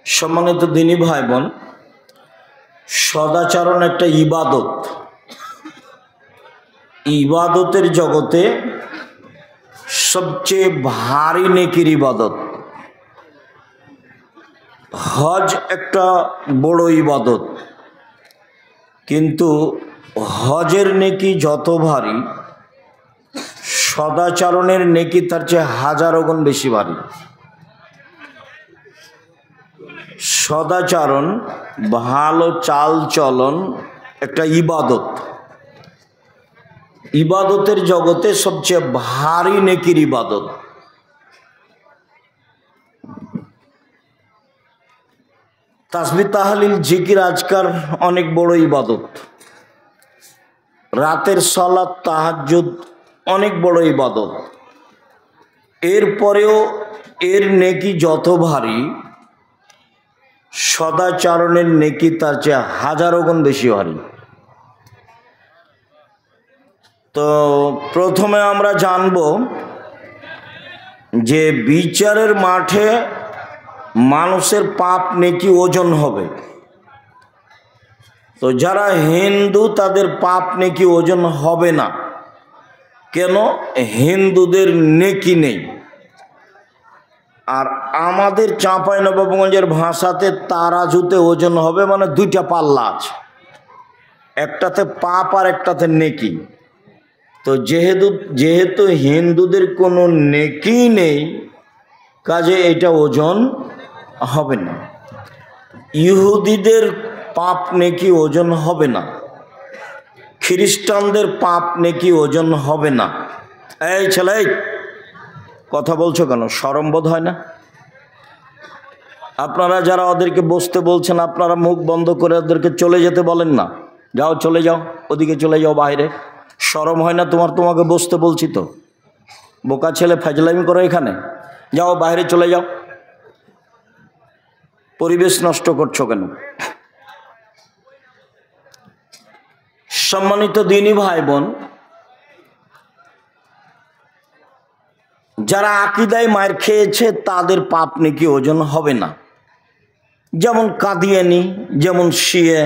সম্মানিত দিনী ভাই বোন, সদাচরণ একটা ইবাদত। ইবাদতের জগতে সবচেয়ে ভারী নেকির ইবাদত। হজ একটা বড় ইবাদত, কিন্তু হজের নেকি যত ভারী, সদাচরণের নেকি তার চেয়ে হাজারো গুণ বেশি ভারী। সদাচরণ, ভালো চাল চলন একটা ইবাদত। ইবাদতের জগতে সবচেয়ে ভারী নেকির ইবাদত। তাসবিহ তাহলিল জিকির আজকার অনেক বড় ইবাদত। রাতের সালাত তাহাজ্জুদ অনেক বড় ইবাদত। এরপরেও এর নেকি যত ভারী, সদাচরণের নেকি তার চেয়ে হাজারো গুণ বেশি ভারী। তো প্রথমে আমরা জানব যে বিচারের মাঠে মানুষের পাপ নেকি ওজন হবে। তো যারা হিন্দু তাদের পাপ নেকি ওজন হবে না। কেন? হিন্দুদের নেকি নেই। আর আমাদের চাঁপাইনবাবগঞ্জের ভাষাতে তারাজুতে ওজন হবে, মানে দুইটা পাল্লা আছে, একটাতে পাপ আর একটাতে নেকি। তো যেহেতু হিন্দুদের কোনো নেকি নেই, কাজে এটা ওজন হবে না। ইহুদিদের পাপ নেকি ওজন হবে না, খ্রিস্টানদের পাপ নেকি ওজন হবে না। এই ছেলে, কথা বলছো কেন? শরম বোধ হয় না? আপনারা যারা ওদেরকে বসতে বলছেন, আপনারা মুখ বন্ধ করে ওদেরকে চলে যেতে বলেন না। যাও, চলে যাও, ওদিকে চলে যাও বাইরে। শরম হয় না তোমার? তোমাকে বসতে বলছি তো। বোকা ছেলে, ফাজলামি করো এখানে। যাও বাইরে চলে যাও, পরিবেশ নষ্ট করছো কেন? সম্মানিত দিনী ভাই বোন, যারা আকীদায় মার খেয়েছে তাদের পাপ নেকি ওজন হবে না। যেমন কাদিয়ানি, যেমন শিয়া,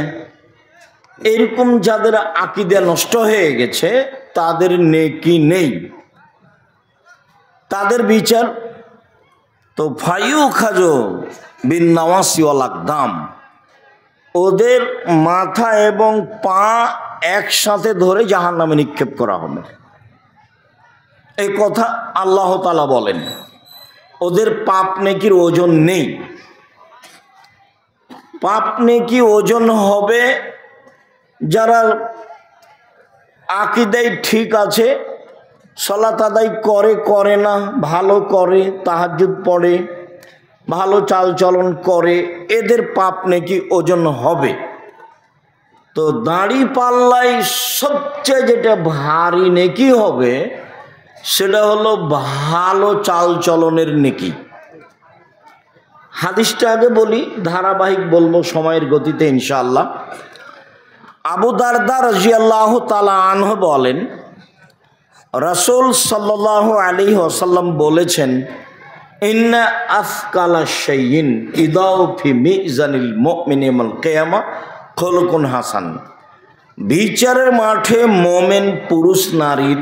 এরকম যাদের আকীদা নষ্ট হয়ে গেছে তাদের নেকি নেই। তাদের বিচার তো ফাইউ খাজো বিন নাওয়াসি ওয়াল আকদাম, ওদের মাথা এবং পা একসাথে ধরে জাহান্নামে নিক্ষেপ করা হবে। এই কথা আল্লাহ তাআলা বলেন। ওদের পাপ নেকির ওজন নেই। পাপ নেকি ওজন হবে যারা আকীদায় ঠিক আছে, সালাত আদায় করে না, ভালো করে, তাহাজ্জুদ পড়ে, ভালো চালচলন করে, এদের পাপ নেকি ওজন হবে। তো দাড়ি পাল্লাই সবচেয়ে যেটা ভারী নেকি হবে সেটা হলো ভালো চালচলনের নেকি। হাদিসটা আগে বলি, ধারাবাহিক বলবো সময়ের গতিতে ইনশাআল্লাহ। আবু দারদা রাদিয়াল্লাহু তাআলা আনহু বলেন, রাসূল সাল্লাল্লাহু আলাইহি ওয়াসাল্লাম বলেছেন, ইন্না আফকালা শাইইন ইদাউ ফি মিজানিল মুমিনি ইয়াউমাল কিয়ামা খুলুকুন হাসান। বিচারের মাঠে মোমেন পুরুষ নারীর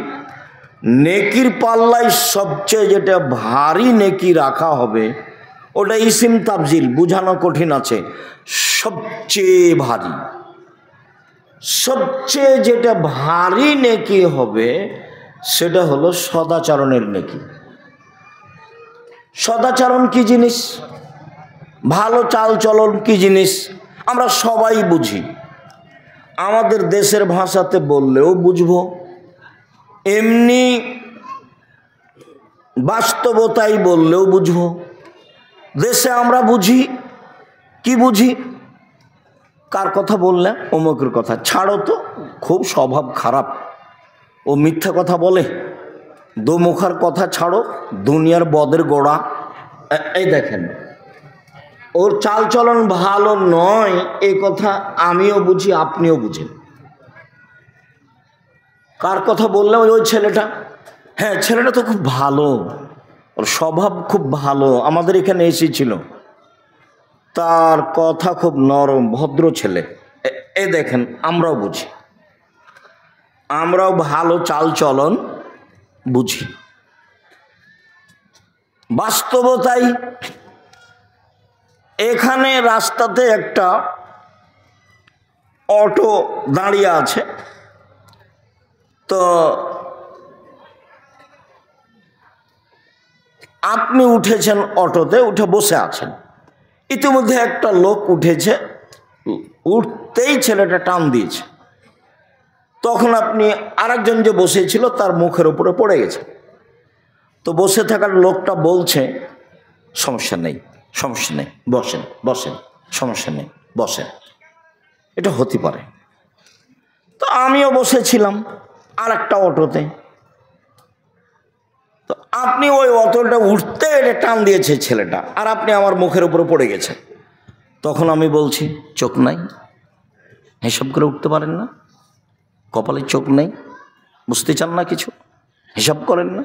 নেকির পাল্লায় সবচেয়ে যেটা ভারী নেকি রাখা হবে, ওটা ইসিম তাবজিল, বুঝানো কঠিন আছে। সবচেয়ে ভারী, সবচেয়ে যেটা ভারী নেকি হবে সেটা হলো সদাচরণের নেকি। সদাচরণ কি জিনিস? ভালো চালচলন কি জিনিস? আমরা সবাই বুঝি। আমাদের দেশের ভাষাতে বললেও বুঝবো, এমনি বাস্তবতাই বললেও বুঝবো। দেশে আমরা বুঝি, কি বুঝি? কার কথা বললে? অমুকের কথা। ছাড়ো তো, খুব স্বভাব খারাপ, ও মিথ্যা কথা বলে। দোমুখার কথা ছাড়ো, দুনিয়ার বদের গোড়া। এই দেখেন, ওর চালচলন ভালো নয়, এই কথা আমিও বুঝি, আপনিও বুঝেন। কার কথা বললে? ওই ছেলেটা। হ্যাঁ, ছেলেটা তো খুব ভালো, ওর স্বভাব খুব ভালো, আমাদের এখানে এসেছিল। তার কথা খুব নরম, ভদ্র ছেলে। এ দেখেন, আমরাও বুঝি, আমরাও ভালো চাল চলন বুঝি, বাস্তবতাই। এখানে রাস্তাতে একটা অটো দাঁড়িয়ে আছে, তো আপনি উঠেছেন অটোতে, উঠে বসে আছেন। ইতিমধ্যে একটা লোক উঠেছে, উঠতেই ছেলেটা টান দিয়েছে। তখন আপনি আরেকজন যে বসেছিল তার মুখের উপরে পড়ে গেছে। তো বসে থাকার লোকটা বলছে, সমস্যা নেই, সমস্যা নেই, বসেন বসেন, সমস্যা নেই, বসেন। এটা হতে পারে। তো আমিও বসেছিলাম আর একটা অটোতে। তো আপনি ওই অটোটা উঠতে এটা টান দিয়েছে ছেলেটা, আর আপনি আমার মুখের উপরে পড়ে গেছেন। তখন আমি বলছি, চোখ নাই, হিসাব করে উঠতে পারেন না? কপালে চোখ নেই, বুঝতে চান না কিছু, হিসাব করেন না?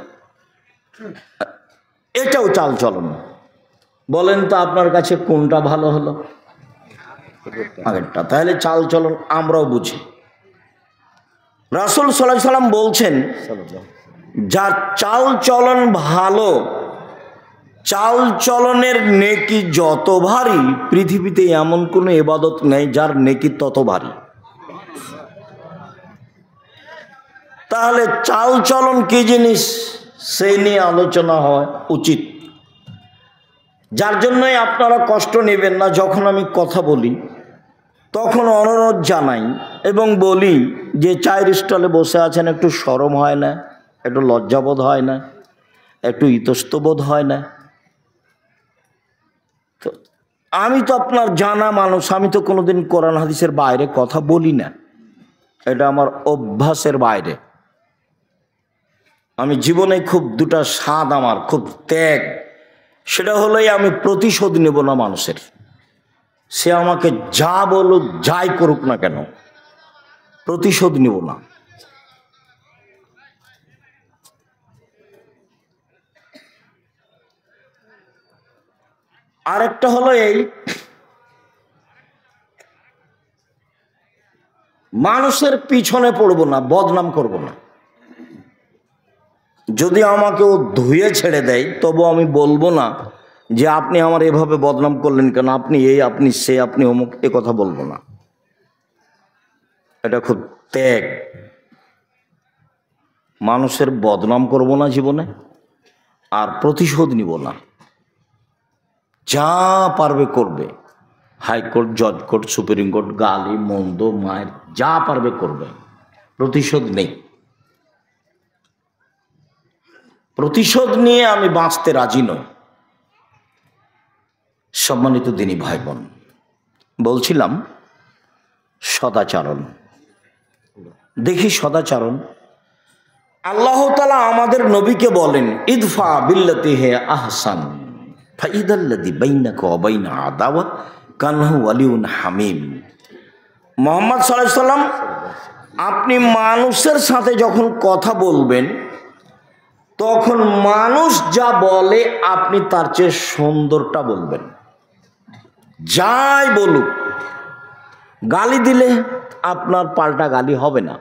এটাও চাল চলন। বলেন তো আপনার কাছে কোনটা ভালো হলো? আগেরটা। তাহলে চাল চলন আমরাও বুঝি। রাসূল সাল্লাল্লাহু আলাইহি সাল্লাম বলছেন, যার চাল চলন ভালো, চাল চলনের নেকি যত ভারী, পৃথিবীতে এমন কোনো ইবাদত নেই যার নেকি তত ভারী। তাহলে চাল চলন কি জিনিস সেই নিয়ে আলোচনা হয় উচিত। যার জন্যই আপনারা কষ্ট নেবেন না, যখন আমি কথা বলি তখন অনুরোধ জানাই এবং বলি যে চায়ের স্টলে বসে আছেন, একটু শরম হয় না, একটু লজ্জাবোধ হয় না, একটু ইতস্তবোধ হয় না? তো আমি তো আপনার জানা মানুষ, আমি তো কোনোদিন কোরআন হাদিসের বাইরে কথা বলি না, এটা আমার অভ্যাসের বাইরে। আমি জীবনে খুব দুটা স্বাদ, আমার খুব ত্যাগ, সেটা হলোই আমি প্রতিশোধ নেব না মানুষের। সে আমাকে যা বলুক, যাই করুক না কেন, প্রতিশোধ নেব না। আরেকটা হলো এই, মানুষের পিছনে পড়ব না, বদনাম করব না। যদি আমাকে ও ধুয়ে ছেড়ে দেয় তবু আমি বলবো না যে আপনি আমার এভাবে বদনাম করলেন কেন, আপনি এই, আপনি সে, আপনি অমুক, এ কথা বলবো না। এটা খুব ত্যাগ। মানুষের বদনাম করব না জীবনে, আর প্রতিশোধ নিব না। যা পারবে করবে, হাইকোর্ট, জজ কোর্ট, সুপ্রিম কোর্ট, গালি মন্দ মায়ের যা পারবে করবে, প্রতিশোধ নেই। প্রতিশোধ নিয়ে আমি বাঁচতে রাজি নই। সম্মানিত দিনী ভাই বোন, বলছিলাম সদাচরণ। দেখি সদাচরণ, আল্লাহ তাআলা আমাদের নবীকে বলেন, ইদফা বিল্লাতি হে আহসান ফাইদাল্লাযী বাইনাকা ওয়া বাইনা আদাওয়া কান্নাহু ওয়ালিউন হামিম। মুহাম্মদ সাল্লাল্লাহু আলাইহি সাল্লাম, আপনি মানুষের সাথে যখন কথা বলবেন তখন মানুষ যা বলে আপনি তার চেয়ে সুন্দরটা বলবেন। যাই বলুক, গালি দিলে আপনার পাল্টা গালি হবে না।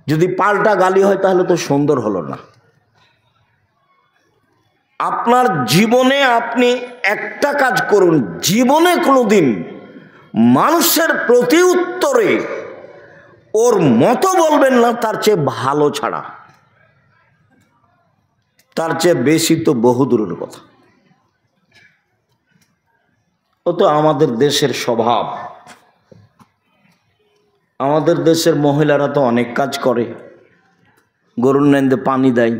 যদি পাল্টা গালি হয় তাহলে তো সুন্দর হলো না। আপনার জীবনে আপনি একটা কাজ করুন, জীবনে কোনোদিন মানুষের প্রতি উত্তরে ওর মতো বলবেন না, তার চেয়ে ভালো ছাড়া। তার চেয়ে বেশি তো বহুদূরের কথা। ও তো আমাদের দেশের স্বভাব। আমাদের দেশের মহিলারা তো অনেক কাজ করে, গরুর নেন্দে পানি দেয়,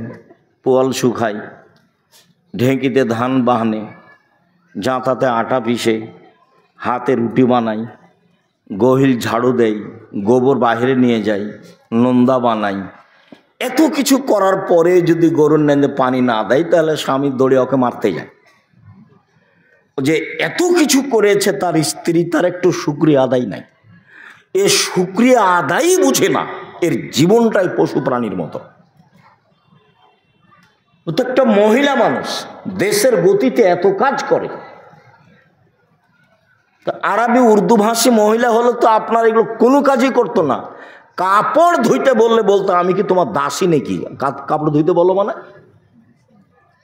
পোয়াল শুকায়, ঢেঁকিতে ধান বাহানে, জাঁতাতে আটা পিষে, হাতে রুটি বানায়, গহিল ঝাড়ু দেয়, গোবর বাইরে নিয়ে যায়, নোন্দা বানায়। এত কিছু করার পরে যদি গরুর নেন্দে পানি না দেয় তাহলে স্বামী দৌড়ে ওকে মারতে যায়। যে এত কিছু করেছে তার স্ত্রী, তার একটু শুকরিয়া আদায় নাই। এ শুকরিয়া আদায়ই বুঝে না, এর জীবনটাই পশু প্রাণীর মতো। প্রত্যেকটা মহিলা মানুষ দেশের গতিতে এত কাজ করে, তো আরবি উর্দু ভাষী মহিলা হলো তো আপনার এগুলো কোনো কাজই করতো না। কাপড় ধুইতে বললে বলতো আমি কি তোমার দাসী নাকি? কাপড় ধুইতে বলো মানে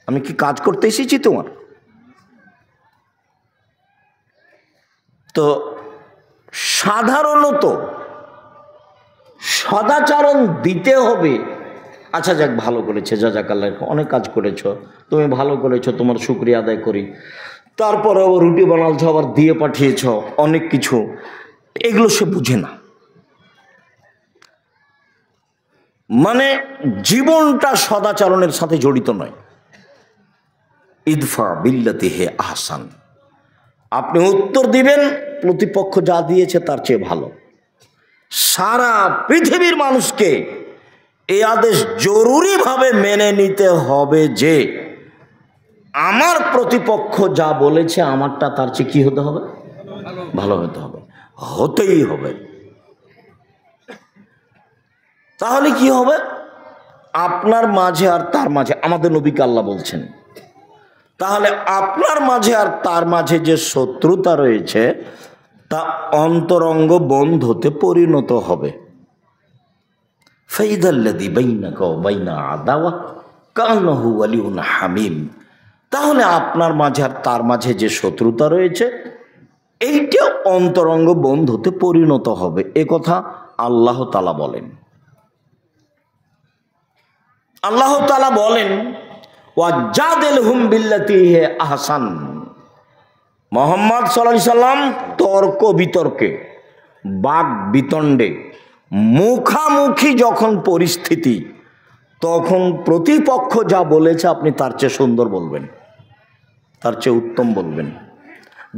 আমি কি কাজ করতে এসেছি তোমার? তো সাধারণত সদাচরণ দিতে হবে। আচ্ছা যাক, ভালো করেছে, জাজাকাল্লাহ, অনেক কাজ করেছ তুমি, ভালো করেছো, তোমার শুকরিয়া আদায় করি। তারপরে আবার রুটি বানালছ, আবার দিয়ে পাঠিয়েছ, অনেক কিছু, এগুলো সে বুঝে না। মানে জীবনটা সদাচরণের সাথে জড়িত নয়। ইদফা বিল্লাতি হে আহসান, আপনি উত্তর দিবেন প্রতিপক্ষ যা দিয়েছে তার চেয়ে ভালো। সারা পৃথিবীর মানুষকে এই আদেশ জরুরিভাবে মেনে নিতে হবে যে আমার প্রতিপক্ষ যা বলেছে আমারটা তার চেয়ে কি হতে হবে? ভালো হতে হবে, হতেই হবে। তাহলে কি হবে? আপনার মাঝে আর তার মাঝে, আমাদের নবীকে আল্লাহ বলছেন, তাহলে আপনার মাঝে আর তার মাঝে যে শত্রুতা রয়েছে তা অন্তরঙ্গ বন্ধুতে পরিণত হবে। ফাইদাল্লাযী বাইনাকা ওয়া বাইনা আদাওয়া কান্নাহু ওয়ালিউন হামিম, তাহলে আপনার মাঝে আর তার মাঝে যে শত্রুতা রয়েছে এইটা অন্তরঙ্গ বন্ধুতে পরিণত হবে। এ কথা আল্লাহ তাআলা বলেন। আল্লাহ তাআলা বলেন ওয়াজাদিলহুম বিল্লাতী হি আহসান। মুহাম্মদ সাল্লাল্লাহু আলাইহি সাল্লাম তর্ক বিতর্কে, বাক বিতণ্ডে, মুখামুখি যখন পরিস্থিতি, তখন প্রতিপক্ষ যা বলেছে আপনি তার চেয়ে সুন্দর বলবেন, তার চেয়ে উত্তম বলবেন।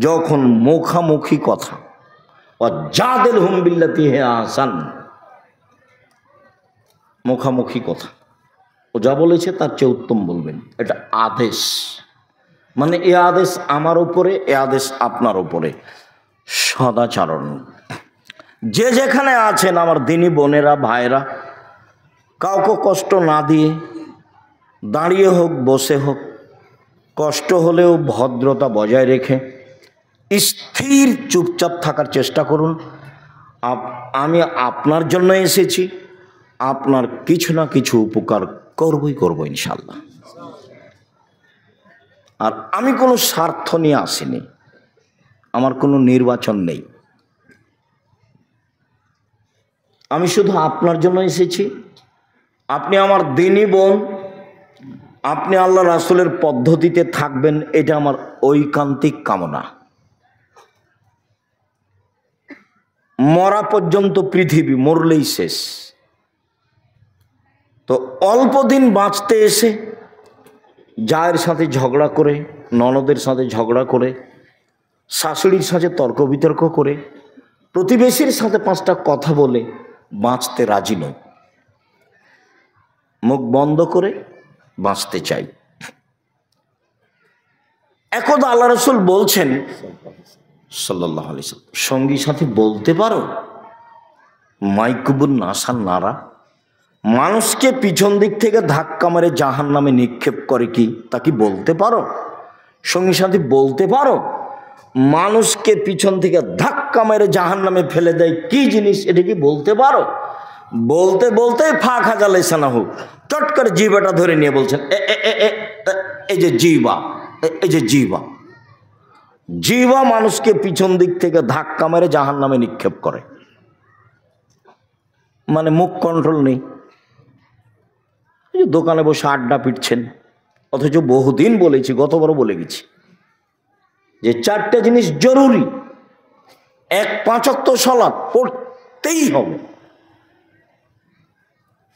যখন মুখামুখি কথা, ওয়াজাদিলহুম বিল্লাতী হি আহসান, মুখামুখি কথা, ও যা বলেছে তার চেয়ে উত্তম বলবেন। এটা আদেশ, মানে এ আদেশ আমার উপরে, এ আদেশ আপনার উপরে। সদাচরণ, যে যেখানে আছেন আমার দিনী বোনেরা ভাইরা, কাউকে কষ্ট না দিয়ে, দাঁড়িয়ে হোক বসে হোক, কষ্ট হলেও ভদ্রতা বজায় রেখে স্থির চুপচাপ থাকার চেষ্টা করুন। আমি আপনার জন্য এসেছি, আপনার কিছু না কিছু উপকার করবই করব ইনশাল্লাহ। আর আমি কোনো স্বার্থ নিয়ে আসিনি, আমার কোনো নির্বাচন নেই, আমি শুধু আপনার জন্য এসেছি। আপনি আমার দিনী বোন, আপনি আল্লাহ রাসূলের পদ্ধতিতে থাকবেন, এটা আমার ঐকান্তিক কামনা। মরা পর্যন্ত পৃথিবী, মরলেই শেষ। তো অল্প দিন বাঁচতে এসে জায়ের সাথে ঝগড়া করে, ননদের সাথে ঝগড়া করে, শাশুড়ির সাথে তর্ক বিতর্ক করে, প্রতিবেশীর সাথে 5টা কথা বলে বাঁচতে রাজি নই। মুখ বন্ধ করে বাঁচতে চাই। একদা আল্লাহ রাসূল বলছেন সাল্লাল্লাহু আলাইহি ওয়াসাল্লাম, সঙ্গী সাথী বলতে পারো মাইকুবুন নাসান নারা, মানুষকে পিছন দিক থেকে ধাক্কা মেরে জাহান্নামে নিক্ষেপ করে কি, তা কি বলতে পারো? সঙ্গী সাথী বলতে পারো মানুষকে পিছন থেকে ধাক্কা মেরে জাহান্নামে ফেলে দেয় কি জিনিস, এটা কি বলতে পারো? বলতে বলতে ফাঁক হাজা লেসানা হোক, চট করে জিহ্বাটা ধরে নিয়ে বলছেন এই যে জিহ্বা, এই যে জিহ্বা, জিহ্বা মানুষকে পিছন দিক থেকে ধাক্কা মেরে জাহান্নামে নিক্ষেপ করে। মানে মুখ কন্ট্রোল নেই। দোকানে বসে আড্ডা পিটছেন, অথচ বহুদিন বলেছি, গতবারও বলে গেছি যে 4টে জিনিস জরুরি। 1 5 ওয়াক্ত সালাত পড়তেই হবে,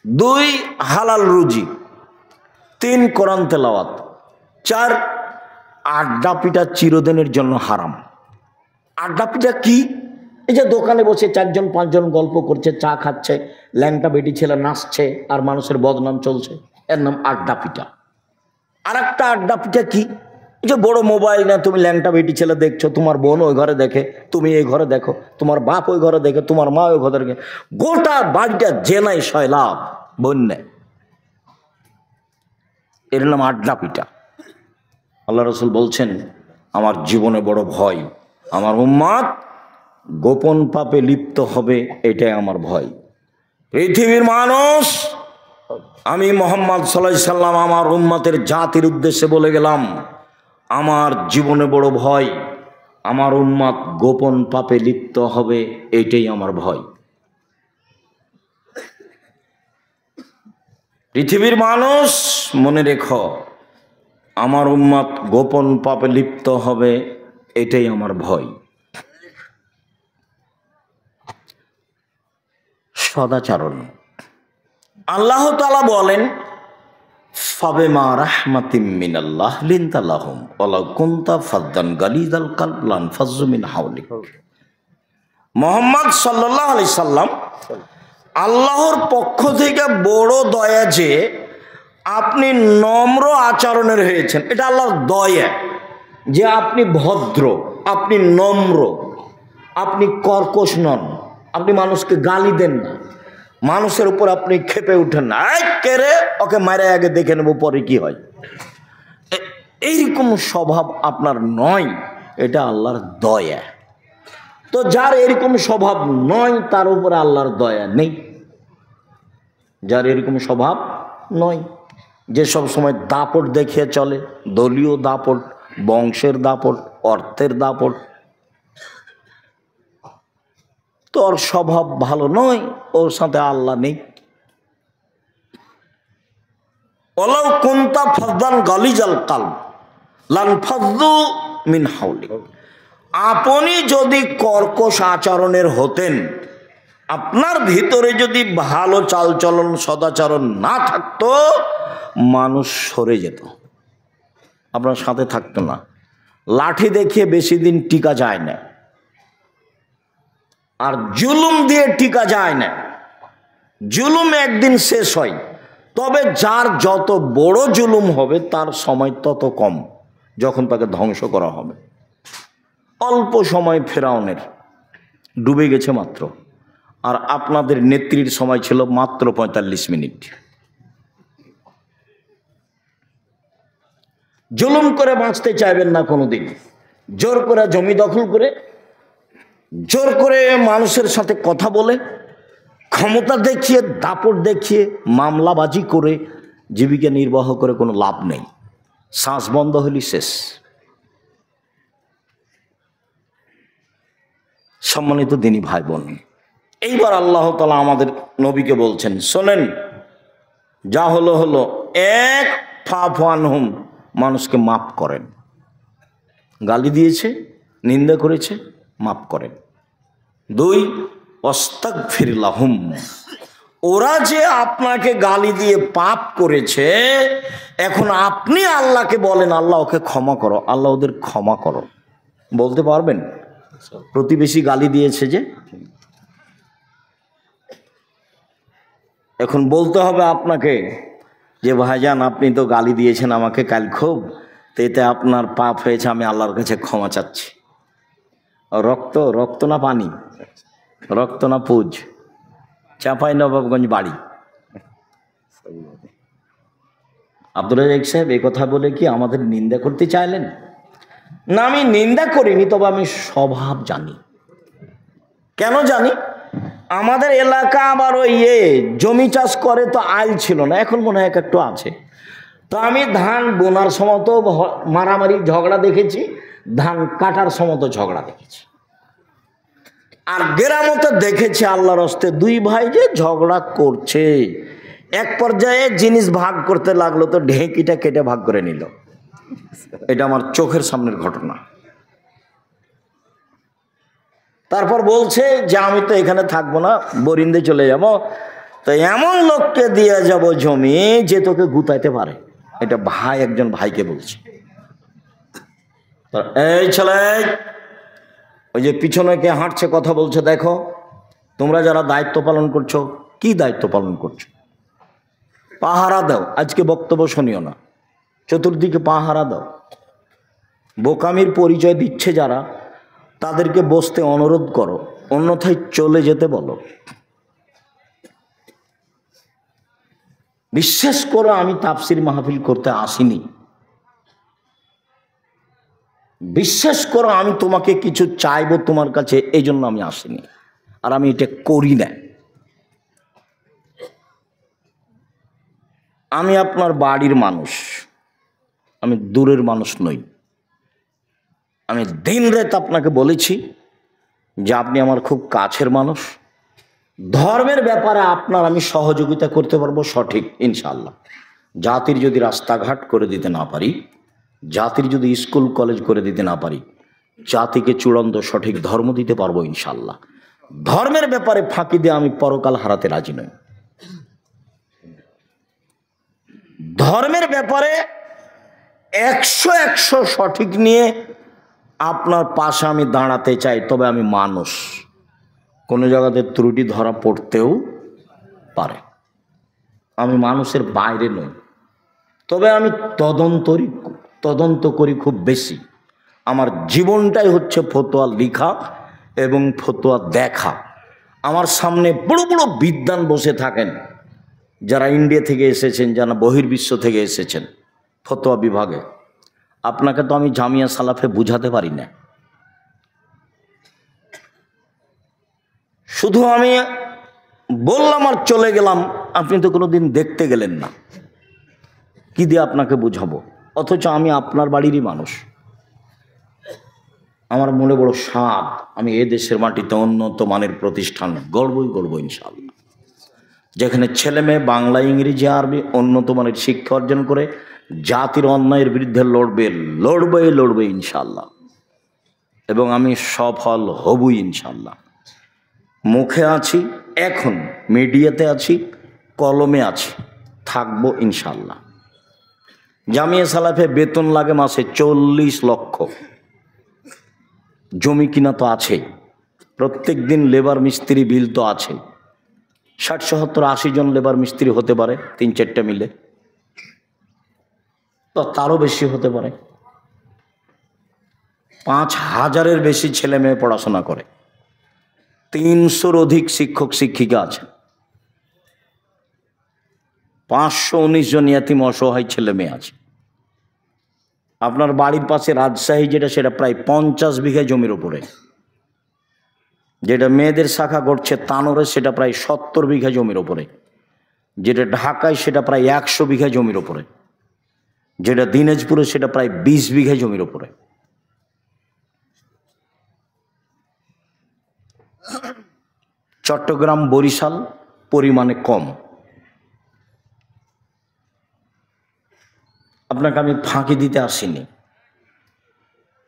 2 হালাল রুজি, 3 কোরআন তেলাওয়াত, 4 আড্ডা পিটা চিরদিনের জন্য হারাম। আড্ডা পিটা কি? এই যে দোকানে বসে 4 জন 5 জন গল্প করছে, চা খাচ্ছে, ল্যাংটা বেটি ছেলে নাচছে আর মানুষের বদনাম চলছে, এর নাম আড্ডা পিটা। আর একটা আড্ডা পিটা কি? এই যে বড় মোবাইল না, তুমি ল্যাংটা বেটি ছেলে দেখছো, তোমার বোন ওই ঘরে দেখে, তুমি এই ঘরে দেখো, তোমার বাপ ওই ঘরে দেখে, তোমার মা ওই ঘরে দেখে, গোটা বাড়িটা জেনাই সয়লাভ বন্যা, এর নাম আড্ডা পিটা। আল্লাহ রাসূল বলছেন আমার জীবনে বড় ভয় আমার উম্মত গোপন পাপে লিপ্ত হবে, এটাই আমার ভয়। পৃথিবীর মানুষ, আমি মুহাম্মদ সাল্লাল্লাহু আলাইহি সাল্লাম আমার উম্মতের জাতির উদ্দেশ্যে বলে গেলাম, আমার জীবনে বড় ভয়, আমার উম্মত গোপন পাপে লিপ্ত হবে, এটাই আমার ভয়। পৃথিবীর মানুষ মনে রেখো, আমার উম্মত গোপন পাপে লিপ্ত হবে, এটাই আমার ভয়। সদাচরণ। আল্লাহ তাআলা বলেন, ফাবিমা রাহমাতিম মিনাল্লাহ লিনতা লাহুম ওয়ালাউ কুনতা ফাদ্দান গালিযাল কলব লানফাজ্জু মিন হাওলিক। মুহাম্মদ সাল্লাল্লাহু আলাইহি সাল্লাম, আল্লাহর পক্ষ থেকে বড় দয়া যে আপনি নম্র আচরণের হয়েছেন, এটা আল্লাহর দয়া যে আপনি ভদ্র, আপনি নম্র, আপনি কর্কশ নন, আপনি মানুষকে গালি দেন না, মানুষের উপর আপনি ক্ষেপে উঠেন না, কে রে ওকে মারে আগে দেখে নেবো পরে কি হয়, এইরকম স্বভাব আপনার নয়, এটা আল্লাহর দয়া। তো যার এরকম স্বভাব নয় তার উপরে আল্লাহর দয়া নেই। যার এরকম স্বভাব নয়, যে সব সময় দাপট দেখিয়ে চলে, দলীয় দাপট, বংশের দাপট, অর্থের দাপট, তো ওর স্বভাব ভালো নয়, ওর সাথে আল্লাহ নেই। ওয়ালাউ কুনতা ফাদ্দান গালিজাল কলব লানফাজ্জু মিন হাওলিক। আপনি যদি কর্কশ আচরণের হতেন, আপনার ভিতরে যদি ভালো চালচলন সদাচরণ না থাকতো, মানুষ সরে যেত, আপনার সাথে থাকতো না। লাঠি দেখিয়ে বেশি দিন টিকা যায় না, আর জুলুম দিয়ে টিকা যায় না। জুলুম একদিন শেষ হয়, তবে যার যত বড় জুলুম হবে তার সময় তত কম, যখন তাকে ধ্বংস করা হবে। অল্প সময় ফেরাউনের ডুবে গেছে মাত্র, আর আপনাদের নেত্রীর সময় ছিল মাত্র 45 মিনিট। জুলুম করে বাঁচতে চাইবেন না কোনোদিন, জোর করে জমি দখল করে, জোর করে মানুষের সাথে কথা বলে, ক্ষমতা দেখিয়ে, দাপট দেখিয়ে, মামলাবাজি করে জীবিকা নির্বাহ করে কোনো লাভ নেই। শ্বাস বন্ধ হলি শেষ। সম্মানিত দিনী ভাই বোন, এইবার আল্লাহ তাআলা আমাদের নবীকে বলছেন, শোনেন, যা হলো হলো, এক ফাফু আনহুম, মানুষকে মাফ করেন। গালি দিয়েছে, নিন্দা করেছে, মাফ করেন। 2, আস্তাগফির লাহুম, ওরা যে আপনাকে গালি দিয়ে পাপ করেছে, এখন আপনি আল্লাহকে বলেন, আল্লাহ ওকে ক্ষমা করো, আল্লাহ ওদের ক্ষমা করো। বলতে পারবেন? প্রতিবেশী গালি দিয়েছে এখন বলতে হবে আপনাকে যে ভাইজান আপনি তো গালি দিয়েছেন আমাকে কাল খুব, তো এতে আপনার পাপ হয়েছে, আমি আল্লাহর কাছে ক্ষমা চাচ্ছি। রক্ত, রক্ত না পানি, রক্ত না পুজ, চাঁপাইনবাবগঞ্জ বাড়ি। আব্দুল রাজ্জাক সাহেব এই কথা বলে কি আমাদের নিন্দা করতে চাইলেন? না, আমি নিন্দা করিনি, তবে আমি স্বভাব জানি। কেন জানি? আমাদের এলাকা আবার ওই জমি চাষ করে, তো আইল ছিল না, এখন মনে হয় একটু আছে। তো আমি ধান বোনার সময় তো মারামারি ঝগড়া দেখেছি, ধান কাটার সময় তো ঝগড়া দেখেছি, আর গ্রামতে দেখেছি আল্লাহর হস্তে 2 ভাই যে ঝগড়া করছে। এক পর্যায়ে জিনিস ভাগ করতে লাগলো, তো ঢেঁকিটা কেটে ভাগ করে নিল। এটা আমার চোখের সামনের ঘটনা। তারপর বলছে যে আমি তো এখানে থাকবো না, বরিন্দে চলে যাব, তো এমন লোককে দিয়ে যাব জমি যে তোকে গুতাইতে পারে। এটা ভাই একজন ভাইকে বলছে। এই ছেলে, ওই যে পিছনে কে হাঁটছে কথা বলছে, দেখো তোমরা যারা দায়িত্ব পালন করছো, কি দায়িত্ব পালন করছো? পাহারা দাও, আজকে বক্তব্য শুনিও না, চতুর্দিকে পাহারা দাও। বোকামির পরিচয় দিচ্ছে যারা, তাদেরকে বসতে অনুরোধ করো, অন্যথায় চলে যেতে বলো। বিশ্বাস করো, আমি তাফসির মাহফিল করতে আসিনি, বিশ্বাস করো আমি তোমাকে কিছু চাইবো তোমার কাছে, এই জন্য আমি আসিনি, আর আমি এটা করি না। আমি আপনার বাড়ির মানুষ, আমি দূরের মানুষ নই। আমি দিন রাত আপনাকে বলেছি যে আপনি আমার খুব কাছের মানুষ। ধর্মের ব্যাপারে আপনার আমি সহযোগিতা করতে পারবো সঠিক ইনশাআল্লাহ। জাতির যদি রাস্তাঘাট করে দিতে না পারি, জাতির যদি স্কুল কলেজ করে দিতে না পারি, জাতিকে চূড়ান্ত সঠিক ধর্ম দিতে পারবো ইনশাআল্লাহ। ধর্মের ব্যাপারে ফাঁকি দিয়ে আমি পরকাল হারাতে রাজি নই। ধর্মের ব্যাপারে 100 সঠিক নিয়ে আপনার পাশে আমি দাঁড়াতে চাই, তবে আমি মানুষ, কোনো জায়গাতে ত্রুটি ধরা পড়তেও পারে। আমি মানুষের বাইরে নই, তবে আমি তদন্ত করি খুব বেশি। আমার জীবনটাই হচ্ছে ফতোয়া লিখা এবং ফতোয়া দেখা। আমার সামনে বড় বড় বিদ্বান বসে থাকেন, যারা ইন্ডিয়া থেকে এসেছেন, যারা বহির্বিশ্ব থেকে এসেছেন ফতোয়া বিভাগে। আপনাকে তো আমি জামিয়া সালাফে বুঝাতে পারি না। শুধু আমি বললাম আর চলে গেলাম, আপনি তো কোনোদিন দেখতে গেলেন না, কি দিয়ে আপনাকে বুঝাবো? অথচ আমি আপনার বাড়িরই মানুষ। আমার মনে বড় সাধ, আমি এ দেশের মাটিতে উন্নত মানের প্রতিষ্ঠান গড়বই ইনশাআল্লাহ, যেখানে ছেলে মেয়ে বাংলা ইংরেজি আরবি উন্নত মানের শিক্ষা অর্জন করে জাতির অন্যায়ের বিরুদ্ধে লড়বে ইনশাআল্লাহ। এবং আমি সফল হবই ইনশাআল্লাহ। মুখে আছি, এখন মিডিয়াতে আছি, কলমে আছি, থাকবো ইনশাআল্লাহ। জামিয়া সালাফে বেতন লাগে মাসে 40 লক্ষ। জমি কিনা তো আছে, প্রত্যেক দিন লেবার মিস্ত্রি বিল তো আছে। 60, 70, 80 জন লেবার মিস্ত্রি হতে পারে, 3-4টা মিলে, তো তারও বেশি হতে পারে। 5000-এর বেশি ছেলে মেয়ে পড়াশোনা করে, 300-র অধিক শিক্ষক শিক্ষিকা আছে, 519 জন ইয়াতিম অসহায় ছেলে মেয়ে আছে। আপনার বাড়ির পাশে রাজশাহী যেটা, সেটা প্রায় 50 বিঘা জমির উপরে। যেটা মেয়েদের শাখা ঘটছে তানোরে, সেটা প্রায় 70 বিঘা জমির উপরে। যেটা ঢাকায়, সেটা প্রায় 100 বিঘা জমির উপরে। যেটা দিনাজপুরে, সেটা প্রায় 20 বিঘা জমির উপরে। চট্টগ্রাম বরিশাল পরিমাণে কম। আপনাকে আমি ফাঁকি দিতে আসিনি,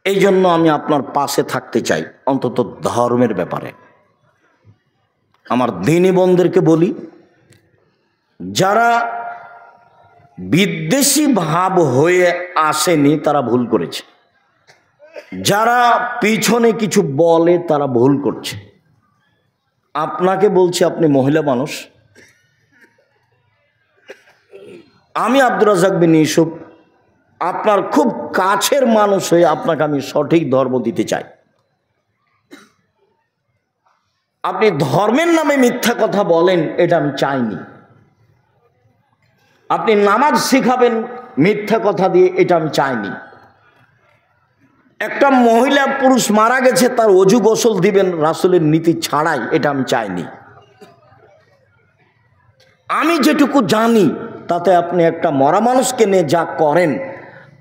এই জন্য আমি আপনার পাশে থাকতে চাই, অন্তত ধর্মের ব্যাপারে। আমার দিনী বোনদেরকে বলি, যারা বিদ্বেষী ভাব হয়ে আসেনি তারা ভুল করেছে, যারা পিছনে কিছু বলে তারা ভুল করছে। আপনাকে বলছি, আপনি মহিলা মানুষ, আমি আব্দুর রাজ্জাক বিন ইউসুফ আপনার খুব কাছের মানুষ হয়ে আপনাকে আমি সঠিক ধর্ম দিতে চাই। আপনি ধর্মের নামে মিথ্যা কথা বলেন, এটা আমি চাইনি। আপনি নামাজ শিখাবেন মিথ্যা কথা দিয়ে, এটা আমি চাইনি। একটা মহিলা পুরুষ মারা গেছে, তার অজু গোসল দিবেন রাসূলের নীতি ছাড়াই, এটা আমি চাইনি। আমি যেটুকু জানি তাতে আপনি একটা মরা মানুষকে নিয়ে যা করেন,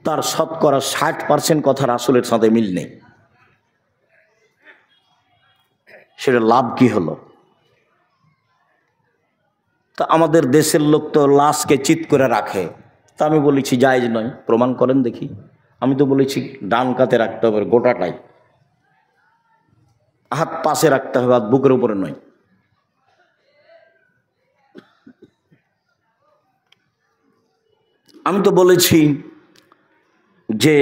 তার শতকরা 60% কথা রাসূলের সাথে মিল নেই। সেটা লাভ কি হলো? তা আমাদের দেশের লোক তো লাশকে চিৎ করে রাখে, তা আমি বলেছি জায়েজ নয়, প্রমাণ করেন দেখি। আমি তো বলেছি ডান কাতে রাখতে হবে গোটাটাই, হাত পাশে রাখতে হবে, হাত বুকের উপরে নয়। আমি তো বলেছি যে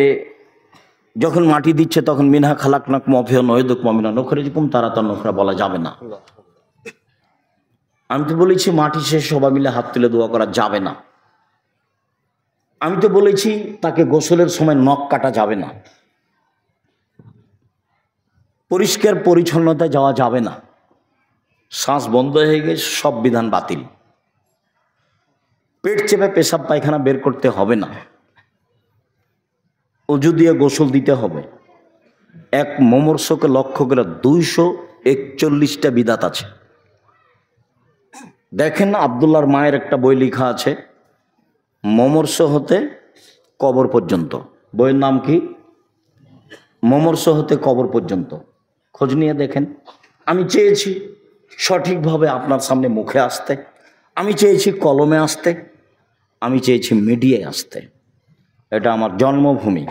যখন মাটি দিচ্ছে তখন মিনহা খালাকনাকুম ওয়া ফিহা নুঈদুকুম ওয়া মিনহা নুখরিজুকুম তারাতান উখরা বলা যাবে না। আমি তো বলেছি মাটি শেষে সবাই মিলে হাত তুলে দোয়া করা যাবে না। আমি তো বলেছি তাকে গোসলের সময় নখ কাটা যাবে না, পরিষ্কার পরিচ্ছন্নতা যাওয়া যাবে না, শ্বাস বন্ধ হয়ে গেছে, সব বিধান বাতিল। পেট চেপে পেশাব পায়খানা বের করতে হবে না, ওযু দিয়ে গোসল দিতে হবে। এক মুমূর্ষকে লক্ষ্য করে 241টা বিদাত আছে। দেখেন আব্দুল্লাহর মায়ের একটা বই লেখা আছে মুমূর্ষ হতে কবর পর্যন্ত। বইয়ের নাম কি? মুমূর্ষ হতে কবর পর্যন্ত। খোঁজ নিয়ে দেখেন। আমি চেয়েছি সঠিকভাবে আপনার সামনে মুখে আসতে, আমি চেয়েছি কলমে আসতে, আমি চেয়েছি মিডিয়ায় আসতে। এটা আমার জন্মভূমি,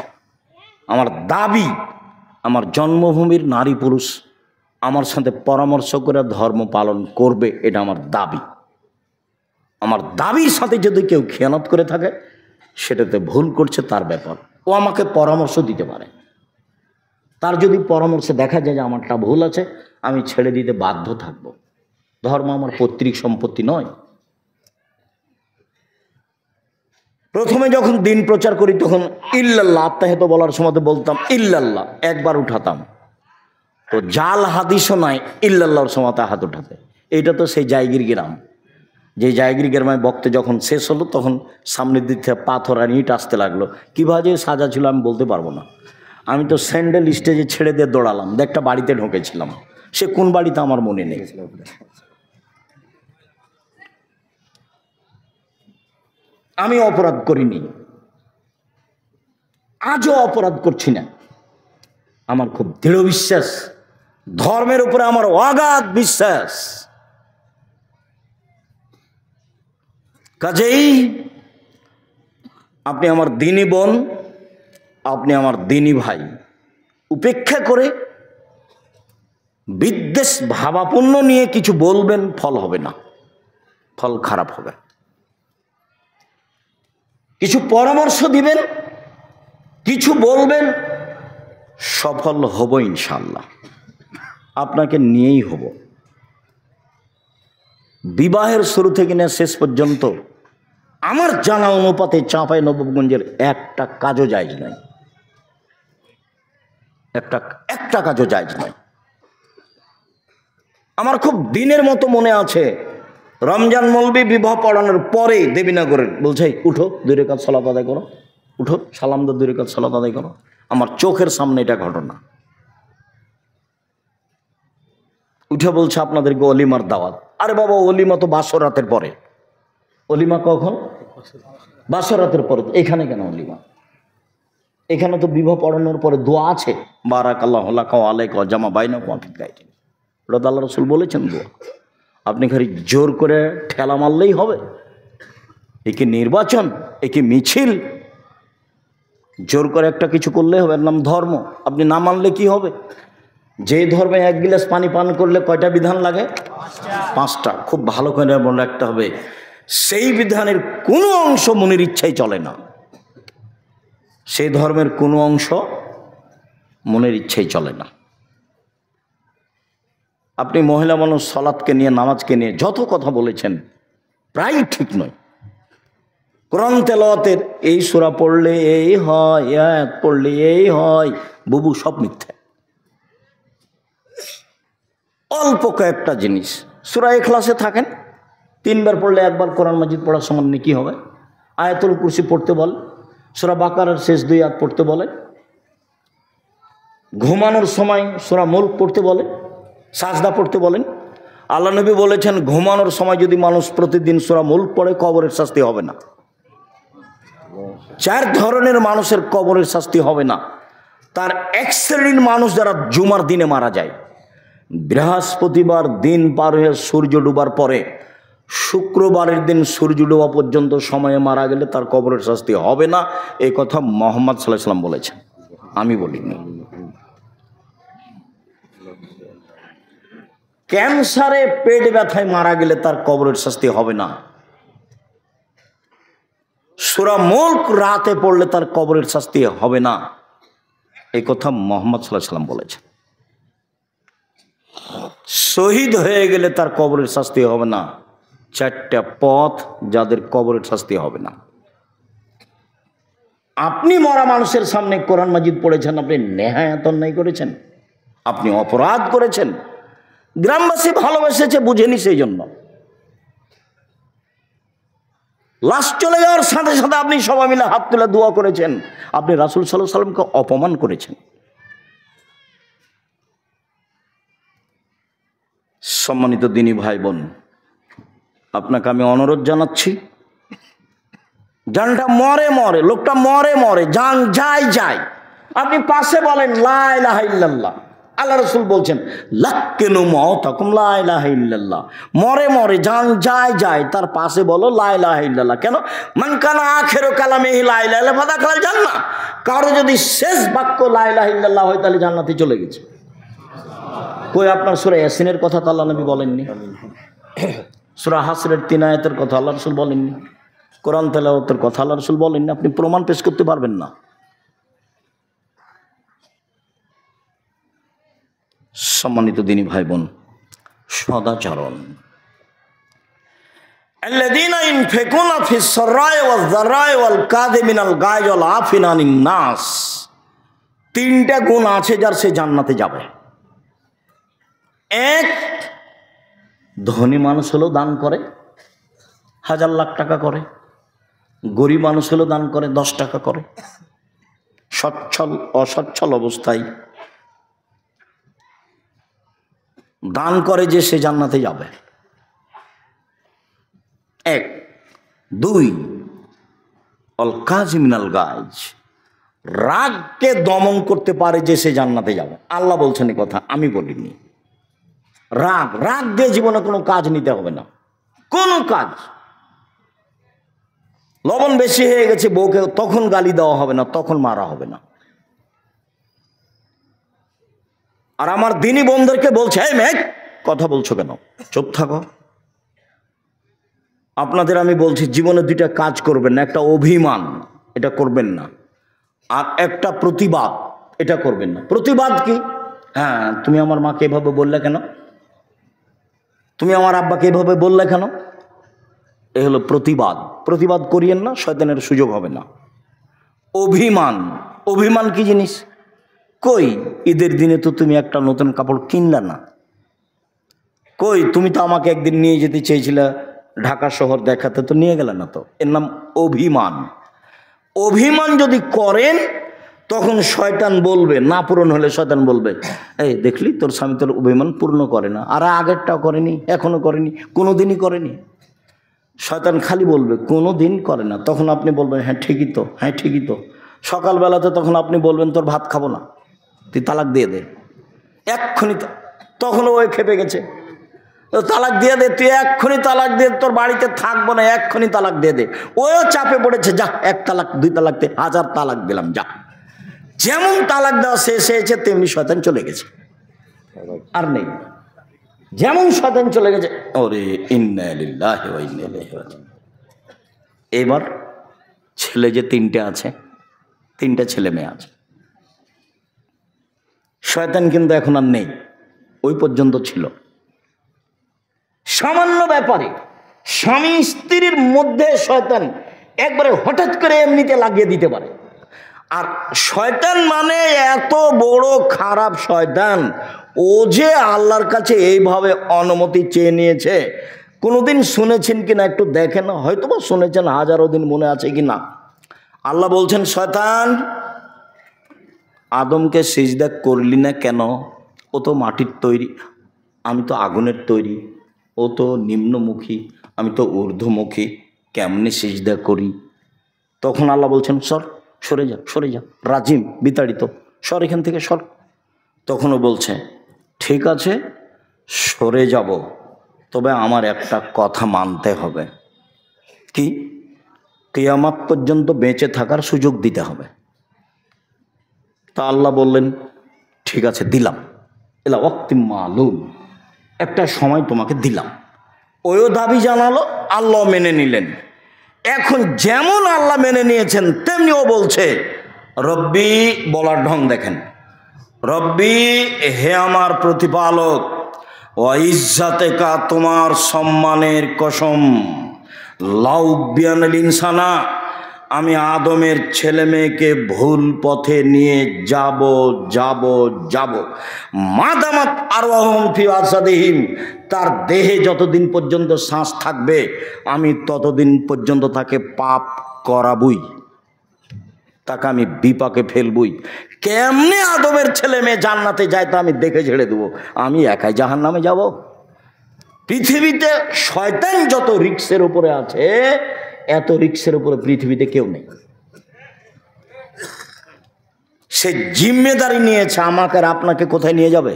আমার দাবি। আমার জন্মভূমির নারী পুরুষ আমার সাথে পরামর্শ করে ধর্ম পালন করবে, এটা আমার দাবি। আমার দাবির সাথে যদি কেউ খেয়ানত করে থাকে সেটাতে ভুল করছে, তার ব্যাপার। ও আমাকে পরামর্শ দিতে পারে। তার যদি পরামর্শে দেখা যায় যে আমারটা ভুল আছে, আমি ছেড়ে দিতে বাধ্য থাকব। ধর্ম আমার পৈতৃক সম্পত্তি নয়। প্রথমে যখন দিন প্রচার করি তখন ইল্লাল্লাহ আত্মাহিত বলার সময় বলতাম ইল্লাল্লাহ, একবার উঠাতাম। তো জাল হাদিসও নাই ইল্লাল্লাহর সময় হাত উঠাতে। এইটা তো সেই জায়গির গ্রাম, যে জায়গির গ্রামে বক্তে যখন শেষ হলো তখন সামনের দিক থেকে পাথর আর ইট আসতে লাগলো। কীভাবে সাজা ছিল আমি বলতে পারবো না। আমি তো স্যান্ডেল স্টেজে ছেড়ে দিয়ে দৌড়ালাম, একটা বাড়িতে ঢুকেছিলাম। সে কোন বাড়িতে আমার মনে নেই। আমি অপরাধ করিনি, আজও অপরাধ করছি না। আমার খুব দৃঢ় বিশ্বাস, ধর্মের উপরে আমার অগাধ বিশ্বাস। কাজেই আপনি আমার দিনী বোন, আপনি আমার দিনী ভাই। উপেক্ষা করে বিদ্বেষ ভাবাপন্ন নিয়ে কিছু বলবেন, ফল হবে না, ফল খারাপ হবে। কিছু পরামর্শ দিবেন, কিছু বলবেন, সফল হব ইনশাআল্লাহ। আপনাকে নিয়েই হব। বিবাহের শুরু থেকে নিয়ে শেষ পর্যন্ত আমার জানা অনুপাতে চাঁপাইনবাবগঞ্জের একটা কাজও জায়েজ নয়, একটা কাজও জায়েজ নয়। আমার খুব দিনের মতো মনে আছে, রমজান মৌলবি বিবাহ পড়ানোর পরে দেবীনগরের বলছে উঠো 2 রাকাত সালাত আদায় করো, উঠো সালাম দাও 2 রাকাত সালাত আদায় করো। আমার চোখের সামনে এটা ঘটনা। উঠে বলছে আপনাদেরকে অলিমার দাওয়াত। আরে বাবা, অলিমা তো বাসরাতের পরে। অলিমা কখন? বাসরাতের পরে। এখানে কেন অলিমা? এখানে তো বিবাহ পড়ানোর পরে দোয়া আছে, বারাকাল্লাহু লাকা ওয়া আলাইকা ওয়া জামা বাইনাকুম ফিল খাইর। ওটা তো আল্লাহ রাসূল বলেছেন দোয়া। আপনি খালি জোর করে ঠেলা মারলেই হবে? এ কি নির্বাচন? এ কি মিছিল? জোর করে একটা কিছু করলে হবে? এর নাম ধর্ম। আপনি না মানলে কি হবে? যে ধর্মে 1 গ্লাস পানি পান করলে কয়টা বিধান লাগে? 5টা। খুব ভালো করে মনে রাখতে হবে, সেই বিধানের কোনো অংশ মনের ইচ্ছায় চলে না। সেই ধর্মের কোনো অংশ মনের ইচ্ছায় চলে না। আপনি মহিলা মানুষ সালাতকে নিয়ে, নামাজকে নিয়ে যত কথা বলেছেন প্রায় ঠিক নয়। কোরআন তেলাওয়াতের এই সূরা পড়লে এই হয়, আয়াত পড়লে এই হয়, বুবু সব মিথ্যা। অল্প কয়েকটা জিনিস, সূরা ইখলাসে থাকেন 3 বার পড়লে 1 বার কোরআন মাজিদ পড়ার সমান নেকি হবে। আয়াতুল কুরসি পড়তে বলে, সূরা বাকারার শেষ 2 আয়াত পড়তে বলে, ঘুমানোর সময় সূরা মুলক পড়তে বলে, সাজদা পড়তে বলেন। আল্লাহ নবী বলেছেন ঘুমানোর সময় যদি মানুষ প্রতিদিন সূরা মুলক পড়ে কবরের শাস্তি হবে না। 4 ধরনের মানুষের কবরের শাস্তি হবে না। তার এক শ্রেণীর মানুষ যারা জুমার দিনে মারা যায়, বৃহস্পতিবার দিন পার হয়ে সূর্য ডুবার পরে শুক্রবারের দিন সূর্য ডোবা পর্যন্ত সময়ে মারা গেলে তার কবরের শাস্তি হবে না। এই কথা মুহাম্মদ সাল্লাল্লাহু আলাইহি ওয়াসাল্লাম বলেছেন, আমি বলিনি। ক্যান্সারে পেট ব্যথায় মারা গেলে তার কবরের শাস্তি হবে না। সূরা মুলক রাতে পড়লে তার কবরের শাস্তি হবে না। এই কথা মুহাম্মদ সাল্লাল্লাহু আলাইহি ওয়াসাল্লাম বলেছেন। শহীদ হয়ে গেলে তার কবরের শাস্তি হবে না। 4টা পথ যাদের কবরের শাস্তি হবে না। আপনি মরা মানুষের সামনে কোরআন মাজিদ পড়েছেন, আপনি নেহায়াত অন্যায় করেছেন, আপনি অপরাধ করেছেন। গ্রামবাসী ভালোবেসেছে, বুঝেনি, সেই জন্য লাশ চলে যাওয়ার সাথে সাথে আপনি সবাই মিলে হাত তুলে দোয়া করেছেন। আপনি রাসূল সাল্লাল্লাহু আলাইহি ওয়াসাল্লামকে অপমান করেছেন। সম্মানিত দিনী ভাই বোন, আপনাকে আমি অনুরোধ জানাচ্ছি, জানটা মরে মরে, লোকটা মরে মরে, জান যায় যায়, আপনি পাশে বলেন লা ইলাহা ইল্লাল্লাহ। আল্লাহ রাসূল বলছেন লাক্কিনু মাউতাকুম লা ইলাহা ইল্লাল্লাহ। মরে মরে, জান যায় যায়, তার পাশে বলো লা ইলাহা ইল্লাল্লাহ। কেন? মান কানা আখিরু কালামিহি লা ইলাহা ইল্লাল্লাহ ফাদাখালাল জান্নাহ। কারো যদি শেষ বাক্য লা ইলাহা ইল্লাল্লাহ হয় তাহলে জান্নাতে চলে গেছে। কই আপনার সূরা ইয়াসিনের কথা তো আল্লাহ নবী বলেননি, সূরা হাসরের 3 আয়াতের কথা আল্লাহ রাসূল বলেননি, কোরআন তেলাওয়াতের কথা আল্লাহ রাসূল বলেননি, আপনি প্রমাণ পেশ করতে পারবেন না। সম্মানিত দিনী ভাই বোন, সদাচরণ, আল্লাযীনা ইনফিকুনা ফিস সাররাই ওয়াজ যাররাই ওয়াল কাযিমিনাল গায়জ ওয়াল আফিনা আনিন নাস। 3টা গুণ আছে যার সে জান্নাতে যাবে। এক, ধনী মানুষ হলেও দান করে, 1000 লাখ টাকা করে। গরিব মানুষ হলেও দান করে, 10 টাকা করে। সচ্ছল অসচ্ছল অবস্থায় দান করে যে সে জান্নাতে যাবে। 1। 2, অল কাযিমিনাল গায়জ, রাগকে দমন করতে পারে যে সে জান্নাতে যাবে। আল্লাহ বলছেন এই কথা, আমি বলিনি। রাগ দিয়ে জীবনে কোনো কাজ নিতে হবে না, কোনো কাজ। লবণ বেশি হয়ে গেছে বউকে, তখন গালি দেওয়া হবে না, তখন মারা হবে না। আর আমার দিনী বন্ধুদেরকে বলছে, এই মেয়ে কথা বলছো কেন, চুপ থাকো। আপনাদের আমি বলছি, জীবনে 2টা কাজ করবেন না। একটা অভিমান, এটা করবেন না। আর একটা প্রতিবাদ, এটা করবেন না। প্রতিবাদ কি? হ্যাঁ, তুমি আমার মাকে এভাবে বললে কেন, তুমি আমার আব্বাকে এভাবে বললে কেন, এ হলো প্রতিবাদ। প্রতিবাদ করিয়েন না, শয়তানের সুযোগ হবে না। অভিমান, অভিমান কি জিনিস? কই ঈদের দিনে তো তুমি একটা নতুন কাপড় কিনলে না, কই তুমি তো আমাকে একদিন নিয়ে যেতে চেয়েছিলে ঢাকা শহর দেখাতে, তো নিয়ে গেলে না তো। এর নাম অভিমান। অভিমান যদি করেন তখন শয়তান বলবে, না পূরণ হলে শয়তান বলবে, এই দেখলি তোর স্বামী তোর অভিমান পূর্ণ করে না, আর আগেরটাও করেনি, এখনো করেনি, কোনোদিনই করেনি। শয়তান খালি বলবে কোনো দিন করে না। তখন আপনি বলবেন হ্যাঁ ঠিকই তো, হ্যাঁ ঠিকই তো। সকালবেলাতে তখন আপনি বলবেন তোর ভাত খাবো না, তুই তালাক দিয়ে দে এক্ষুনি। তখনও ওই খেপে গেছে, তালাক দিয়ে দে, তুই এক্ষুনি তালাক দিয়ে, তোর বাড়িতে থাকবো না, এক্ষুনি তালাক দিয়ে দে। ওও চাপে পড়েছে, যা 1 তালাক 2 তালাক 1000 তালাক দিলাম, যা। যেমন তালাক দেওয়া শেষ হয়েছে তেমনি শয়তান চলে গেছে, আর নেই। যেমন শয়তান চলে গেছে, ওরে ইন্না লিল্লাহি ওয়া ইন্না ইলাইহি রাজিউন। এবার ছেলে যে 3টে আছে, 3টা ছেলে মেয়ে আছে। শয়তান কিন্তু এখন আর নেই, ওই পর্যন্ত ছিল। সামান্য ব্যাপারে স্বামী স্ত্রীর মধ্যে শয়তান একবারে হঠাৎ করে এমনিতে লাগিয়ে দিতে পারে। আর শয়তান মানে এত বড় খারাপ শয়তান, ও যে আল্লাহর কাছে এইভাবে অনুমতি চেয়ে নিয়েছে, কোনোদিন শুনেছেন কিনা একটু দেখেন, হয়তো বা শুনেছেন, হাজারো দিন মনে আছে কিনা। আল্লাহ বলছেন, শয়তান আদমকে সিজদা করলি না কেন? ও তো মাটির তৈরি, আমি তো আগুনের তৈরি। ও তো নিম্নমুখী, আমি তো ঊর্ধ্বমুখী, কেমনে সিজদা করি? তখন আল্লাহ বলছেন, সরে যা, সরে যা, রাজিম বিতাড়িত, সর এখান থেকে, সর। তখনও বলছে, ঠিক আছে সরে যাব, তবে আমার একটা কথা মানতে হবে। কি? কিয়ামত পর্যন্ত বেঁচে থাকার সুযোগ দিতে হবে। তা আল্লাহ বললেন, ঠিক আছে দিলাম, এলা ওয়াক্তিম মালুম, একটা সময় তোমাকে দিলাম। ওও দাবি জানালো, আল্লাহ মেনে নিলেন। এখন যেমন আল্লাহ মেনে নিয়েছেন তেমনি ও বলছে রব্বি, বলার ঢং দেখেন, রব্বি হে আমার প্রতিপালক, ওয়া ইজ্জাতেকা, তোমার সম্মানের কসম, লাউবিয়ানাল ইনসানা, আমি আদমের ছেলে মেয়েকে ভুল পথে নিয়ে যাব যাব যাব, মাদামাত আরওয়াহুম ফি আসাদিহিম, তার দেহে যতদিন পর্যন্ত শ্বাস থাকবে আমি ততদিন পর্যন্ত তাকে পাপ করাবই, তাকে আমি বিপাকে ফেলবই। কেমনে আদমের ছেলে মেয়ে জান্নাতে যায় তা আমি দেখে ছেড়ে দেবো, আমি একাই জাহান্নামে যাব? পৃথিবীতে শয়তান যত রিক্সের উপরে আছে, এত রিক্সের উপরে পৃথিবীতে কেউ নেই। সে জিম্মেদারি নিয়েছে আমাকে আর আপনাকে কোথায় নিয়ে যাবে?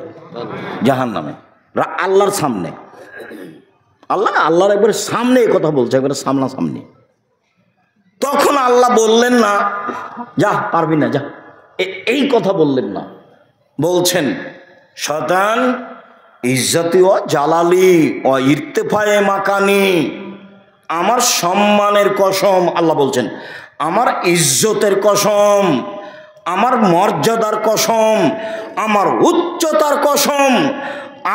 জাহান্নামে, আল্লাহর সামনে। আল্লাহর একবারে সামনে এই কথা বলছে, একবারে সামনাসামনি। তখন আল্লাহ বললেন না যা পারবি না যা, এই কথা বললেন না। বলছেন শয়তান ইজ্জতি ও জালালি ও ইরতেফায়ে মাকানি, আমার সম্মানের কসম, আল্লাহ বলছেন আমার ইজ্জতের কসম, আমার মর্যাদার কসম, আমার উচ্চতার কসম,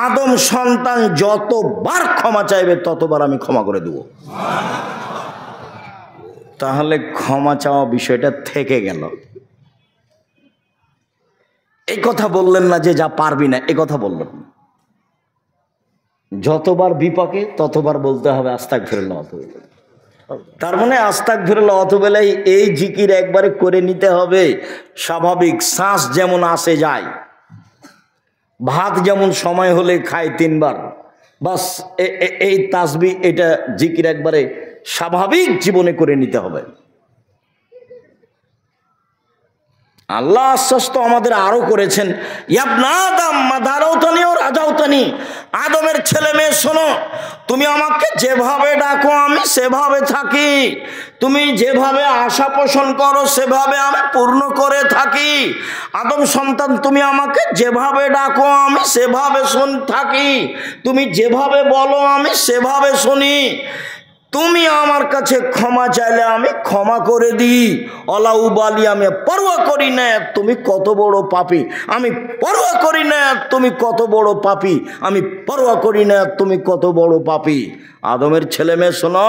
আদম সন্তান যতবার ক্ষমা চাইবে ততবার আমি ক্ষমা করে দেব। তাহলে ক্ষমা চাওয়া বিষয়টা থেকে গেল। এই কথা বললেন না যে যা পারবি না, এই কথা বললেন না। যতবার বিপাকে ততবার বলতে হবে আস্তাগফিরুল্লাহ ওয়া আতুবু ইলাইহি। তার মানে আস্তাগফিরুল্লাহ ওয়া আতুবু ইলাইহি এই জিকির একবারে করে নিতে হবে। স্বাভাবিক শ্বাস যেমন আসে যায়, ভাত যেমন সময় হলে খায় 3 বার, বাস এই তাসবিহ এটা জিকির একবারে স্বাভাবিক জীবনে করে নিতে হবে। আল্লাহ আশ্বস্ত আমাদের আরো করেছেন, ইয়াবনা আদম মাদারাউতানি ও রাজাউতানি, আদমের ছেলে মেয়ে শোনো, তুমি আমাকে যেভাবে ডাকো আমি সেভাবে থাকি, তুমি যেভাবে আশা পোষণ করো সেভাবে আমি পূর্ণ করে থাকি। আদম সন্তান তুমি আমাকে যেভাবে ডাকো আমি সেভাবে থাকি, তুমি যেভাবে বলো আমি সেভাবে শুনি। তুমি আমার কাছে ক্ষমা চাইলে আমি ক্ষমা করে দিই। অলাউবালি, আমি পরোয়া করি না তুমি কত বড় পাপী, আমি পরোয়া করি না তুমি কত বড় পাপী, আমি পরোয়া করি না তুমি কত বড় পাপী। আদমের ছেলে মেয়ে শোনো,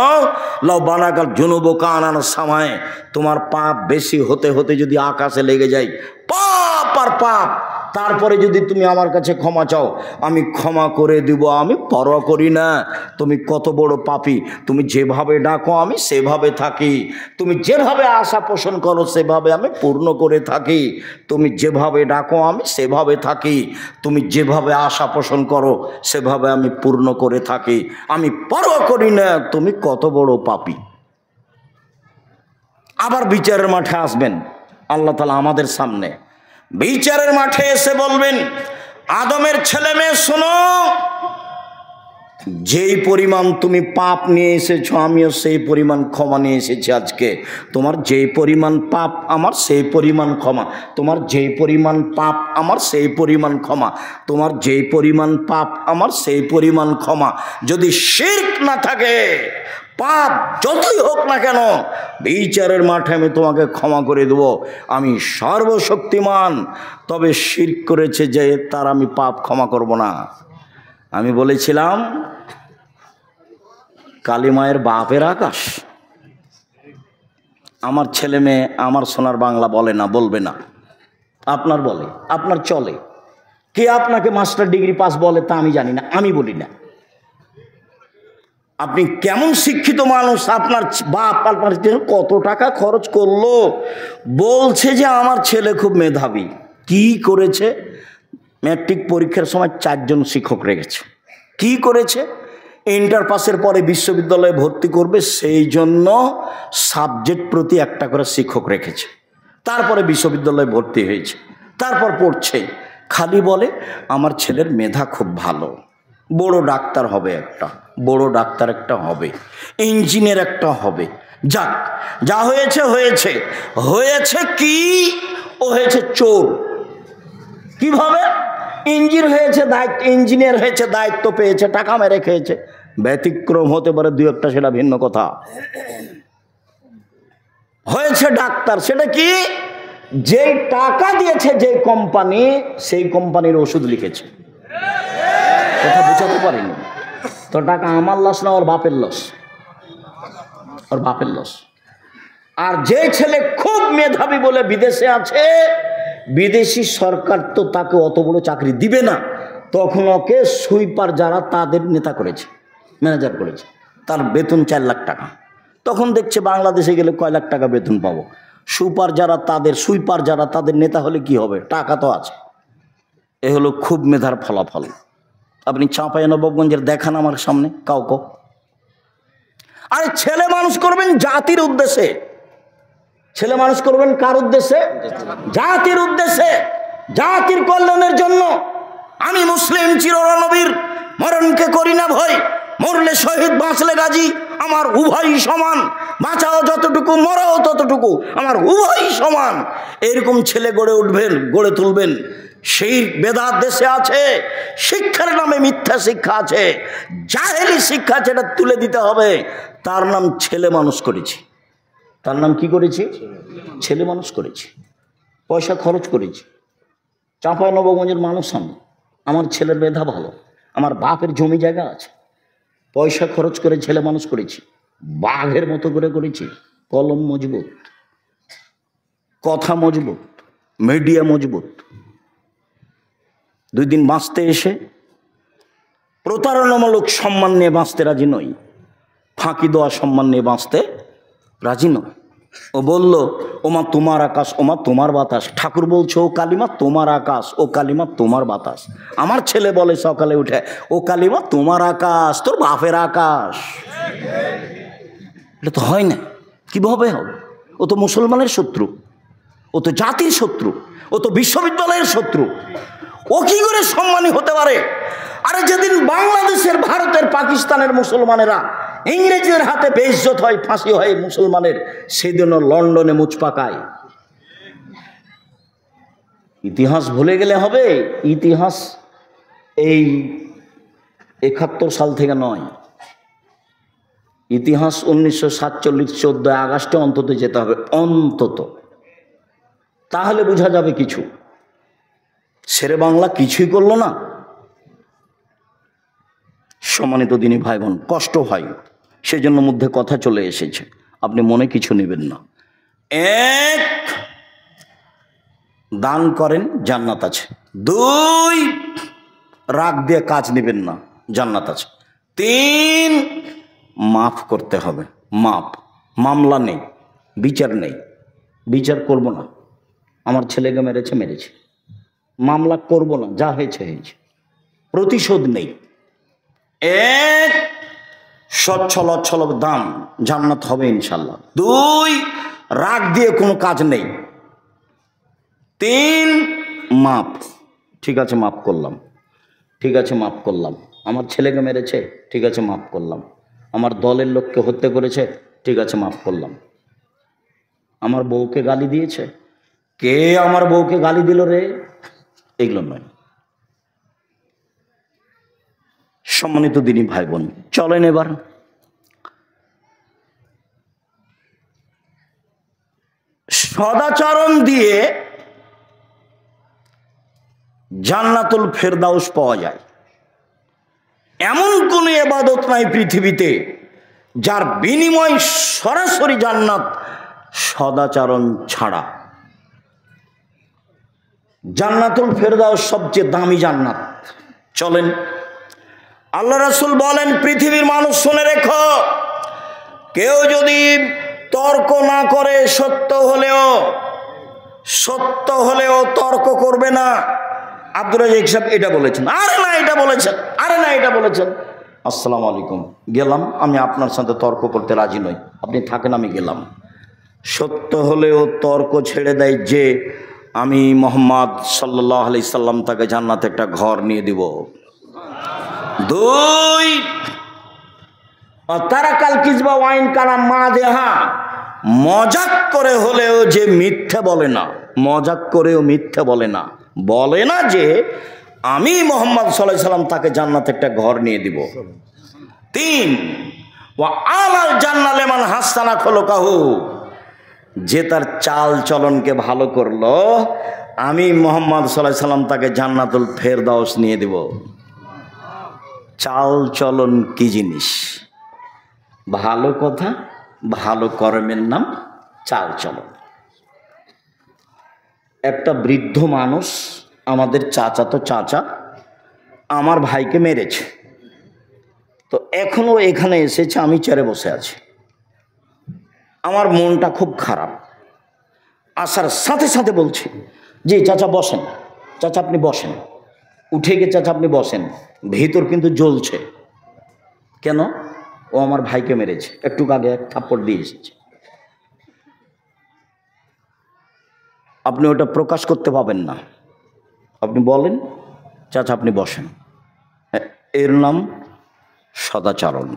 লাউ বানাকাল জুনুব কানান সামায়, তোমার পাপ বেশি হতে হতে যদি আকাশে লেগে যায়, পাপ আর পাপ, তারপরে যদি তুমি আমার কাছে ক্ষমা চাও আমি ক্ষমা করে দিব, আমি পরোয়া করি না তুমি কত বড় পাপী। তুমি যেভাবে ডাকো আমি সেভাবে থাকি, তুমি যেভাবে আশা পোষণ করো সেভাবে আমি পূর্ণ করে থাকি, তুমি যেভাবে ডাকো আমি সেভাবে থাকি, তুমি যেভাবে আশা পোষণ করো সেভাবে আমি পূর্ণ করে থাকি, আমি পরোয়া করি না তুমি কত বড় পাপী। আবার বিচারের মাঠে আসবেন আল্লাহ তাআলা আমাদের সামনে, বিচারের মাঠে এসে বলবেন, আদমের ছেলে মেয়ে শোনো, যেই পরিমাণ তুমি পাপ নিয়ে এসেছো আমিও সেই পরিমাণ ক্ষমা নিয়ে এসেছি আজকে। তোমার যেই পরিমাণ পাপ আমার সেই পরিমাণ ক্ষমা, তোমার যেই পরিমাণ পাপ আমার সেই পরিমাণ ক্ষমা, তোমার যেই পরিমাণ পাপ আমার সেই পরিমাণ ক্ষমা। যদি শিরক না থাকে, পাপ যতই হোক না কেন, বিচারের মাঠে আমি তোমাকে ক্ষমা করে দেব, আমি সর্বশক্তিমান। তবে শিরক করেছে যে তার আমি পাপ ক্ষমা করব না। আমি বলেছিলাম কালিমায়ের বাপের আকাশ। আমার ছেলে মেয়ে আমার সোনার বাংলা বলে না, বলবে না, আপনার বলে, আপনার চলে। কে আপনাকে মাস্টার ডিগ্রি পাস বলে তা আমি জানি না, আমি বলি না। আপনি কেমন শিক্ষিত মানুষ, আপনার বাপ আপনার কত টাকা খরচ করলো, বলছে যে আমার ছেলে খুব মেধাবী। কি করেছে? ম্যাট্রিক পরীক্ষার সময় 4 জন শিক্ষক রেখেছে। কি করেছে? ইন্টার পাসের পরে বিশ্ববিদ্যালয়ে ভর্তি করবে সেই জন্য সাবজেক্ট প্রতি 1টা করে শিক্ষক রেখেছে। তারপরে বিশ্ববিদ্যালয়ে ভর্তি হয়েছে, তারপর পড়ছে। খালি বলে আমার ছেলের মেধা খুব ভালো, বড় ডাক্তার হবে একটা, বড় ডাক্তার একটা হবে, ইঞ্জিনিয়ার একটা হবে। যাক, যা হয়েছে হয়েছে। হয়েছে কি? ও হয়েছে চোর। কিভাবে? ইঞ্জিনিয়ার হয়েছে, দায়িত্ব পেয়েছে, টাকা মেরে খেয়েছে। ব্যতিক্রম হতে পারে 2-1টা, সেটা ভিন্ন কথা। হয়েছে ডাক্তার, সেটা কি? যেই টাকা দিয়েছে যে কোম্পানি, সেই কোম্পানির ওষুধ লিখেছে। কথা বুঝাতে পারিনি তো? টাকা আমার লস না, ওর বাপের লস, ওর বাপের লস। আর যে ছেলে খুব মেধাবী বলে বিদেশে আছে, বিদেশি সরকার তো তাকে অত বড় চাকরি দিবে না, তখন ওকে সুইপার যারা তাদের নেতা করেছে, ম্যানেজার করেছে, তার বেতন 4 লাখ টাকা। তখন দেখছে বাংলাদেশে গেলে কয় লাখ টাকা বেতন পাবো, সুইপার যারা তাদের নেতা হলে কি হবে, টাকা তো আছে। এ হলো খুব মেধার ফলাফল। আপনি চাঁপাইনবাবগঞ্জের দেখান আমার সামনে কাউকে। আরে ছেলে মানুষ করবেন জাতির উদ্দেশ্যে, ছেলে মানুষ করবেন কার উদ্দেশ্যে? জাতির উদ্দেশ্যে, জাতির কল্যাণের জন্য। আমি মুসলিম চিরনবীর মরণকে করি না ভয়, মরলে শহীদ বাঁচলে গাজী, আমার উভয়ই সমান, বাঁচাও যতটুকু মরাও ততটুকু, আমার উভয়ই সমান। এরকম ছেলে গড়ে উঠবেন, গড়ে তুলবেন। সেই বেদাত দেশে আছে, শিক্ষার নামে মিথ্যা শিক্ষা আছে, জাহেলি শিক্ষা, যেটা তুলে দিতে হবে। তার নাম ছেলে মানুষ করেছি। তার নাম কি করেছি? ছেলে মানুষ করেছি। পয়সা খরচ করেছি। চাঁপাইনবাবগঞ্জের মানুষ আমি, আমার ছেলের মেধা ভালো, আমার বাপের জমি জায়গা আছে, পয়সা খরচ করে ছেলে মানুষ করেছি, বাঘের মতো করে করেছি। কলম মজবুত, কথা মজবুত, মিডিয়া মজবুত। 2 দিন বাঁচতে এসে প্রতারণামূলক সম্মান নিয়ে বাঁচতে রাজি নই, ফাঁকি দেওয়া সম্মান নিয়ে বাঁচতে রাজি নয়। ও বলল, ওমা তোমার আকাশ, ওমা তোমার বাতাস। ঠাকুর বলছে, ও কালিমা তোমার আকাশ, ও কালিমা তোমার বাতাস। আমার ছেলে বলে সকালে উঠে, ও কালিমা তোমার আকাশ, তোর বাপের আকাশ। এটা তো হয় না। কিভাবে হবে? ও তো মুসলমানের শত্রু, ও তো জাতির শত্রু, ও তো বিশ্ববিদ্যালয়ের শত্রু। ও কি করে সম্মানী হতে পারে? আরে যেদিন বাংলাদেশের, ভারতের, পাকিস্তানের মুসলমানেরা ইংরেজের হাতে বেইজ্জত হয়, ফাঁসি হয় মুসলমানের, সেদিনও লন্ডনে মুচ পাকায়। ইতিহাস ভুলে গেলে হবে? ইতিহাস এই 71 সাল থেকে নয়, ইতিহাস 1947 14 আগস্টে অন্তত যেতে হবে, অন্তত। তাহলে বোঝা যাবে কিছু। শেরে বাংলা কিছুই করলো না। সম্মানিত দিনী ভাই বোন, কষ্ট হয়, সেজন্য মধ্যে কথা চলে এসেছে, আপনি মনে কিছু নেবেন না। 1, দান করেন, জান্নাত আছে। 2, রাগ দিয়ে কাজ নেবেন না, জান্নাত আছে। 3, মাফ করতে হবে। মাপ, মামলা নেই, বিচার নেই, বিচার করব না। আমার ছেলেকে মেরেছে, মেরেছে, মামলা করব না, যা হয়েছে হয়েছে, প্রতিশোধ নেই। 1, সচ্ছল অচ্ছল দাম, জান্নাত হবে ইনশাল্লাহ। 2, রাগ দিয়ে কোনো কাজ নেই। 3, মাপ, ঠিক আছে মাপ করলাম, ঠিক আছে মাপ করলাম। আমার ছেলেকে মেরেছে, ঠিক আছে মাপ করলাম। আমার দলের লোককে হত্যা করেছে, ঠিক আছে মাপ করলাম। আমার বউকে গালি দিয়েছে, কে আমার বউকে গালি দিল রে, এগুলো নয়। সম্মানিত দিনী ভাই বোন, চলেন এবার সদাচরণ দিয়ে জান্নাতুল ফেরদাউস পাওয়া যায়। এমন কোন ইবাদত নাই পৃথিবীতে যার বিনিময় সরাসরি জান্নাত, সদাচরণ ছাড়া। জান্নাতুল ফেরদাউস সবচেয়ে দামি জান্নাত। চলেন, আল্লাহ রাসূল বলেন, পৃথিবীর মানুষ শুনে রেখো, কেউ যদি তর্ক না করে, সত্য হলেও তর্ক করবে না। আব্দুর রাজ্জাক সাহেব এটা বলেছেন, আরে না এটা বলেছেন, আরে না এটা বলেছেন, আসসালামু আলাইকুম, গেলাম, আমি আপনার সাথে তর্ক করতে রাজি নই, আপনি থাকেন, আমি গেলাম। সত্য হলেও তর্ক ছেড়ে দেয় যে আমি মুহাম্মদ সাল্লাল্লাহু আলাইহি সাল্লাম তাকে জান্নাতে একটা ঘর নিয়ে দিব। 2, তারাকাল কিজবা ওয়াইন কালাম মাদেহা, মজাক করে হলেও যে মিথ্যে বলে না, মজাক করেও মিথ্যে বলে না, বলে না যে আমি মুহাম্মদ সাল্লাল্লাহু আলাইহি সাল্লাম তাকে জান্নাতে একটা ঘর নিয়ে দিব। 3, ওয়া আলাল জান্নাত লিমান হাসানা খুলুকাহু, যে তার চাল চলনকে ভালো করলো, আমি মুহাম্মদ সাল্লাল্লাহু আলাইহি সাল্লাম তাকে জান্নাতুল ফেরদাউস নিয়ে দিব। চাল চলন কি জিনিস? ভালো কথা, ভালো কর্মের নাম চাল চলন। একটা বৃদ্ধ মানুষ, আমাদের চাচাতো চাচা, আমার ভাইকে মেরেছে, তো এখনো এখানে এসেছে, আমি চেয়ারে বসে আছি, আমার মনটা খুব খারাপ। আসার সাথে সাথে বলছি, জি চাচা বসেন, চাচা আপনি বসেন, উঠে গিয়ে চাচা আপনি বসেন, ভিতর কিন্তু জ্বলছে। কেন? ও আমার ভাইকে মেরেছে, একটু আগে এক থাপ্পড় দিয়ে এসেছে। আপনি ওটা প্রকাশ করতে পাবেন না। আপনি বলেন, চাচা আপনি বসেন, এর নাম সদাচরণ।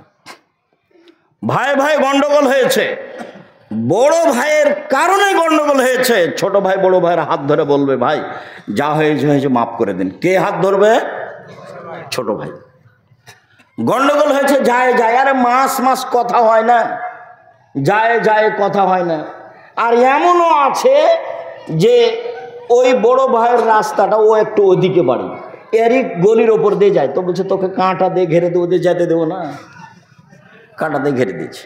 ভাই ভাই গন্ডগোল হয়েছে, বড় ভাইয়ের কারণে গন্ডগোল হয়েছে। ছোট ভাই বড় ভাইয়ের হাত ধরে বলবে, ভাই যা হয়েছে হয়েছে, মাফ করে দিন। কে হাত ধরবে? ছোট ভাই। গন্ডগোল হয়েছে, যায় যায়, আরে মাস মাস কথা হয় না, যায় যায় কথা হয় না। আর এমনও আছে যে ওই বড় ভাইয়ের রাস্তাটা ও একটু ওদিকে বাড়ি, এরই গলির ওপর দিয়ে যায়, তো বলছে তোকে কাঁটা দিয়ে ঘেরে দেবো, দিয়ে যেতে দেবো না, কাঁটা দিয়ে ঘেরে দিয়েছে।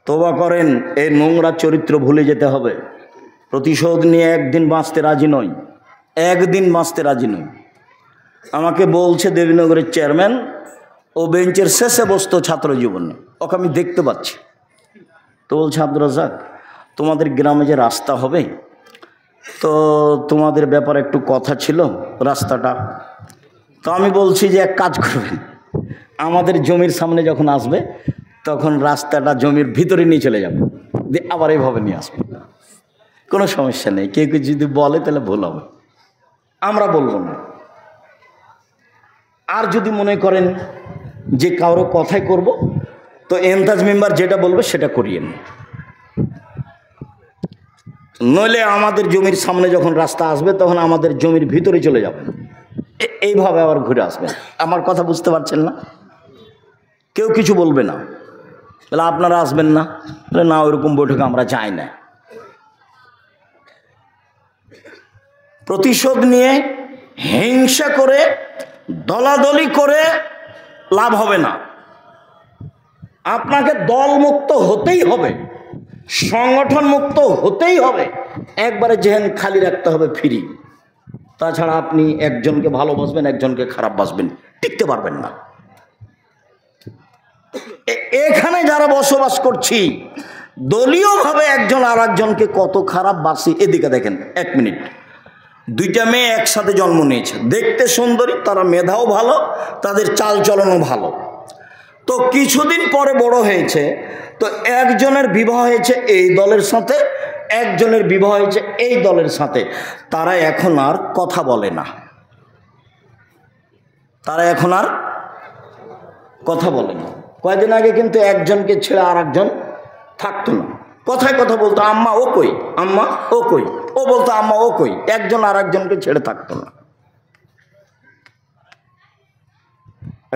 তওবা করেন, এই নোংরা চরিত্র ভুলে যেতে হবে। প্রতিশোধ নিয়ে একদিন বাঁচতে রাজি নই, একদিন বাঁচতে রাজি নই। আমাকে বলছে দেবীনগরের চেয়ারম্যান, ও বেঞ্চের শেষে বসতো ছাত্র জীবনে, ওকে আমি দেখতে পাচ্ছি। তো বলছে, আব্দুর রাজ্জাক তোমাদের গ্রামে যে রাস্তা হবে, তো তোমাদের ব্যাপারে একটু কথা ছিল রাস্তাটা। তো আমি বলছি যে এক কাজ করবেন, আমাদের জমির সামনে যখন আসবে তখন রাস্তাটা জমির ভিতরে নিয়ে চলে যাবে, দিয়ে আবার এইভাবে নিয়ে আসবে, কোনো সমস্যা নেই। কেউ কেউ যদি বলে তাহলে ভুল হবে, আমরা বলবো না। আর যদি মনে করেন যে কারো কথাই করব, তো এন্তাজ মেম্বার যেটা বলবে সেটা করিয়েন, নইলে আমাদের জমির সামনে যখন রাস্তা আসবে তখন আমাদের জমির ভিতরে চলে যাবেন, এইভাবে আবার ঘুরে আসবেন। আমার কথা বুঝতে পারছেন না? কেউ কিছু বলবে না, তাহলে আপনারা আসবেন না? তাহলে না, ওইরকম বৈঠকে আমরা যাই না। প্রতিশোধ নিয়ে হিংসা করে দলাদলি করে লাভ হবে না। আপনাকে দলমুক্ত হতেই হবে, সংগঠন মুক্ত হতেই হবে, একবারে জেহেন খালি রাখতে হবে ফ্রি। তাছাড়া আপনি একজনকে ভালোবাসবেন, একজনকে খারাপ বাসবেন, টিকতে পারবেন না। এখানে যারা বসবাস করছি, দলীয়ভাবে একজন আর একজনকে কত খারাপ বাসি। এদিকে দেখেন, এক মিনিট, দুইটা মেয়ে একসাথে জন্ম নিয়েছে, দেখতে সুন্দরী, তারা মেধাও ভালো, তাদের চালচলনও ভালো। তো কিছুদিন পরে বড় হয়েছে, তো একজনের বিবাহ হয়েছে এই দলের সাথে, একজনের বিবাহ হয়েছে এই দলের সাথে। তারা এখন আর কথা বলে না, তারা এখন আর কথা বলে না। কয়েকদিন আগে কিন্তু একজনকে ছেড়ে আর একজন থাকতো না, কথায় কথা বলতো, আম্মা ও কই, আম্মা ও কই, ও বলতো আম্মা ও কই, একজন আর একজনকে ছেড়ে থাকতো না।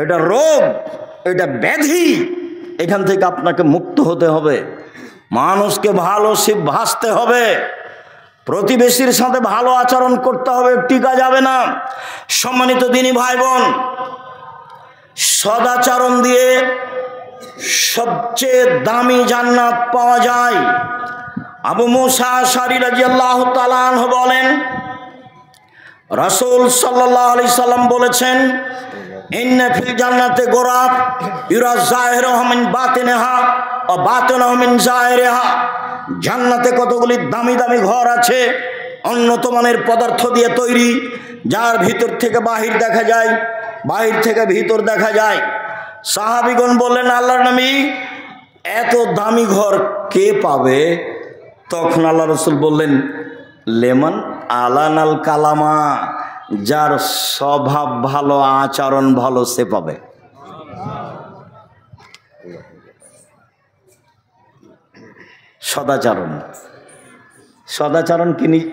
এটা রোগ, এটা ব্যাধি, এখান থেকে আপনাকে মুক্ত হতে হবে। মানুষকে ভালো ভাসতে হবে, প্রতিবেশীর সাথে ভালো আচরণ করতে হবে, টিকা যাবে না। সম্মানিত দিনী ভাই বোন, সদাচরণ দিয়ে সবচেয়ে দামি জান্নাত পাওয়া যায়। আবু মুসা আশআরী রাদিয়াল্লাহু তাআলা আনহু বলেন, রাসূল সাল্লাল্লাহু আলাইহি সাল্লাম বলেছেন, ইন্না ফিল জান্নাতি গুরাফ ইউরা যাহিরুহা মিন বাতিনিহা ওয়া বাতিনুহা মিন যাহিরিহা। জান্নাতে কতগুলি দামি দামি ঘর আছে, উন্নত মানের পদার্থ দিয়ে তৈরি, যার ভিতর থেকে বাহির দেখা যায়, বাহির থেকে ভিতর দেখা যায়। সাহাবীগণ বললেন, আল্লাহর নবী এত দামি ঘর কে পাবে? তখন আল্লাহ রাসূল বললেন, লেমান আলানাল কালামা, যার স্বভাব ভালো, আচরণ ভালো, সে পাবে। সদাচরণ, সদাচরণ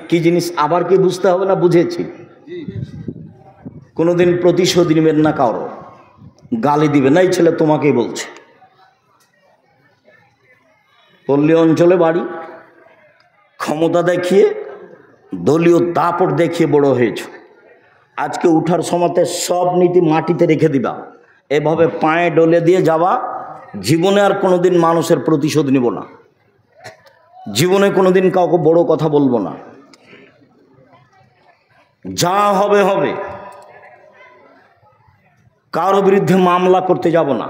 কি জিনিস আবার কি বুঝতে হবে না? বুঝেছি। কোনোদিন প্রতিশোধ নেবেন না, কারো গালি দিবে না, এই ছেলে তোমাকেই বলছে। পল্লী অঞ্চলে বাড়ি, ক্ষমতা দেখিয়ে, দলীয় দাপট দেখিয়ে বড় হয়েছ, আজকে উঠার সময়তে সব নীতি মাটিতে রেখে দিবা, এভাবে পায়ে ডলে দিয়ে যাবা। জীবনে আর কোনোদিন মানুষের প্রতিশোধ নিব না, জীবনে কোনোদিন কাউকে বড় কথা বলবো না, যা হবে হবে। কারো বিরুদ্ধে মামলা করতে যাব না।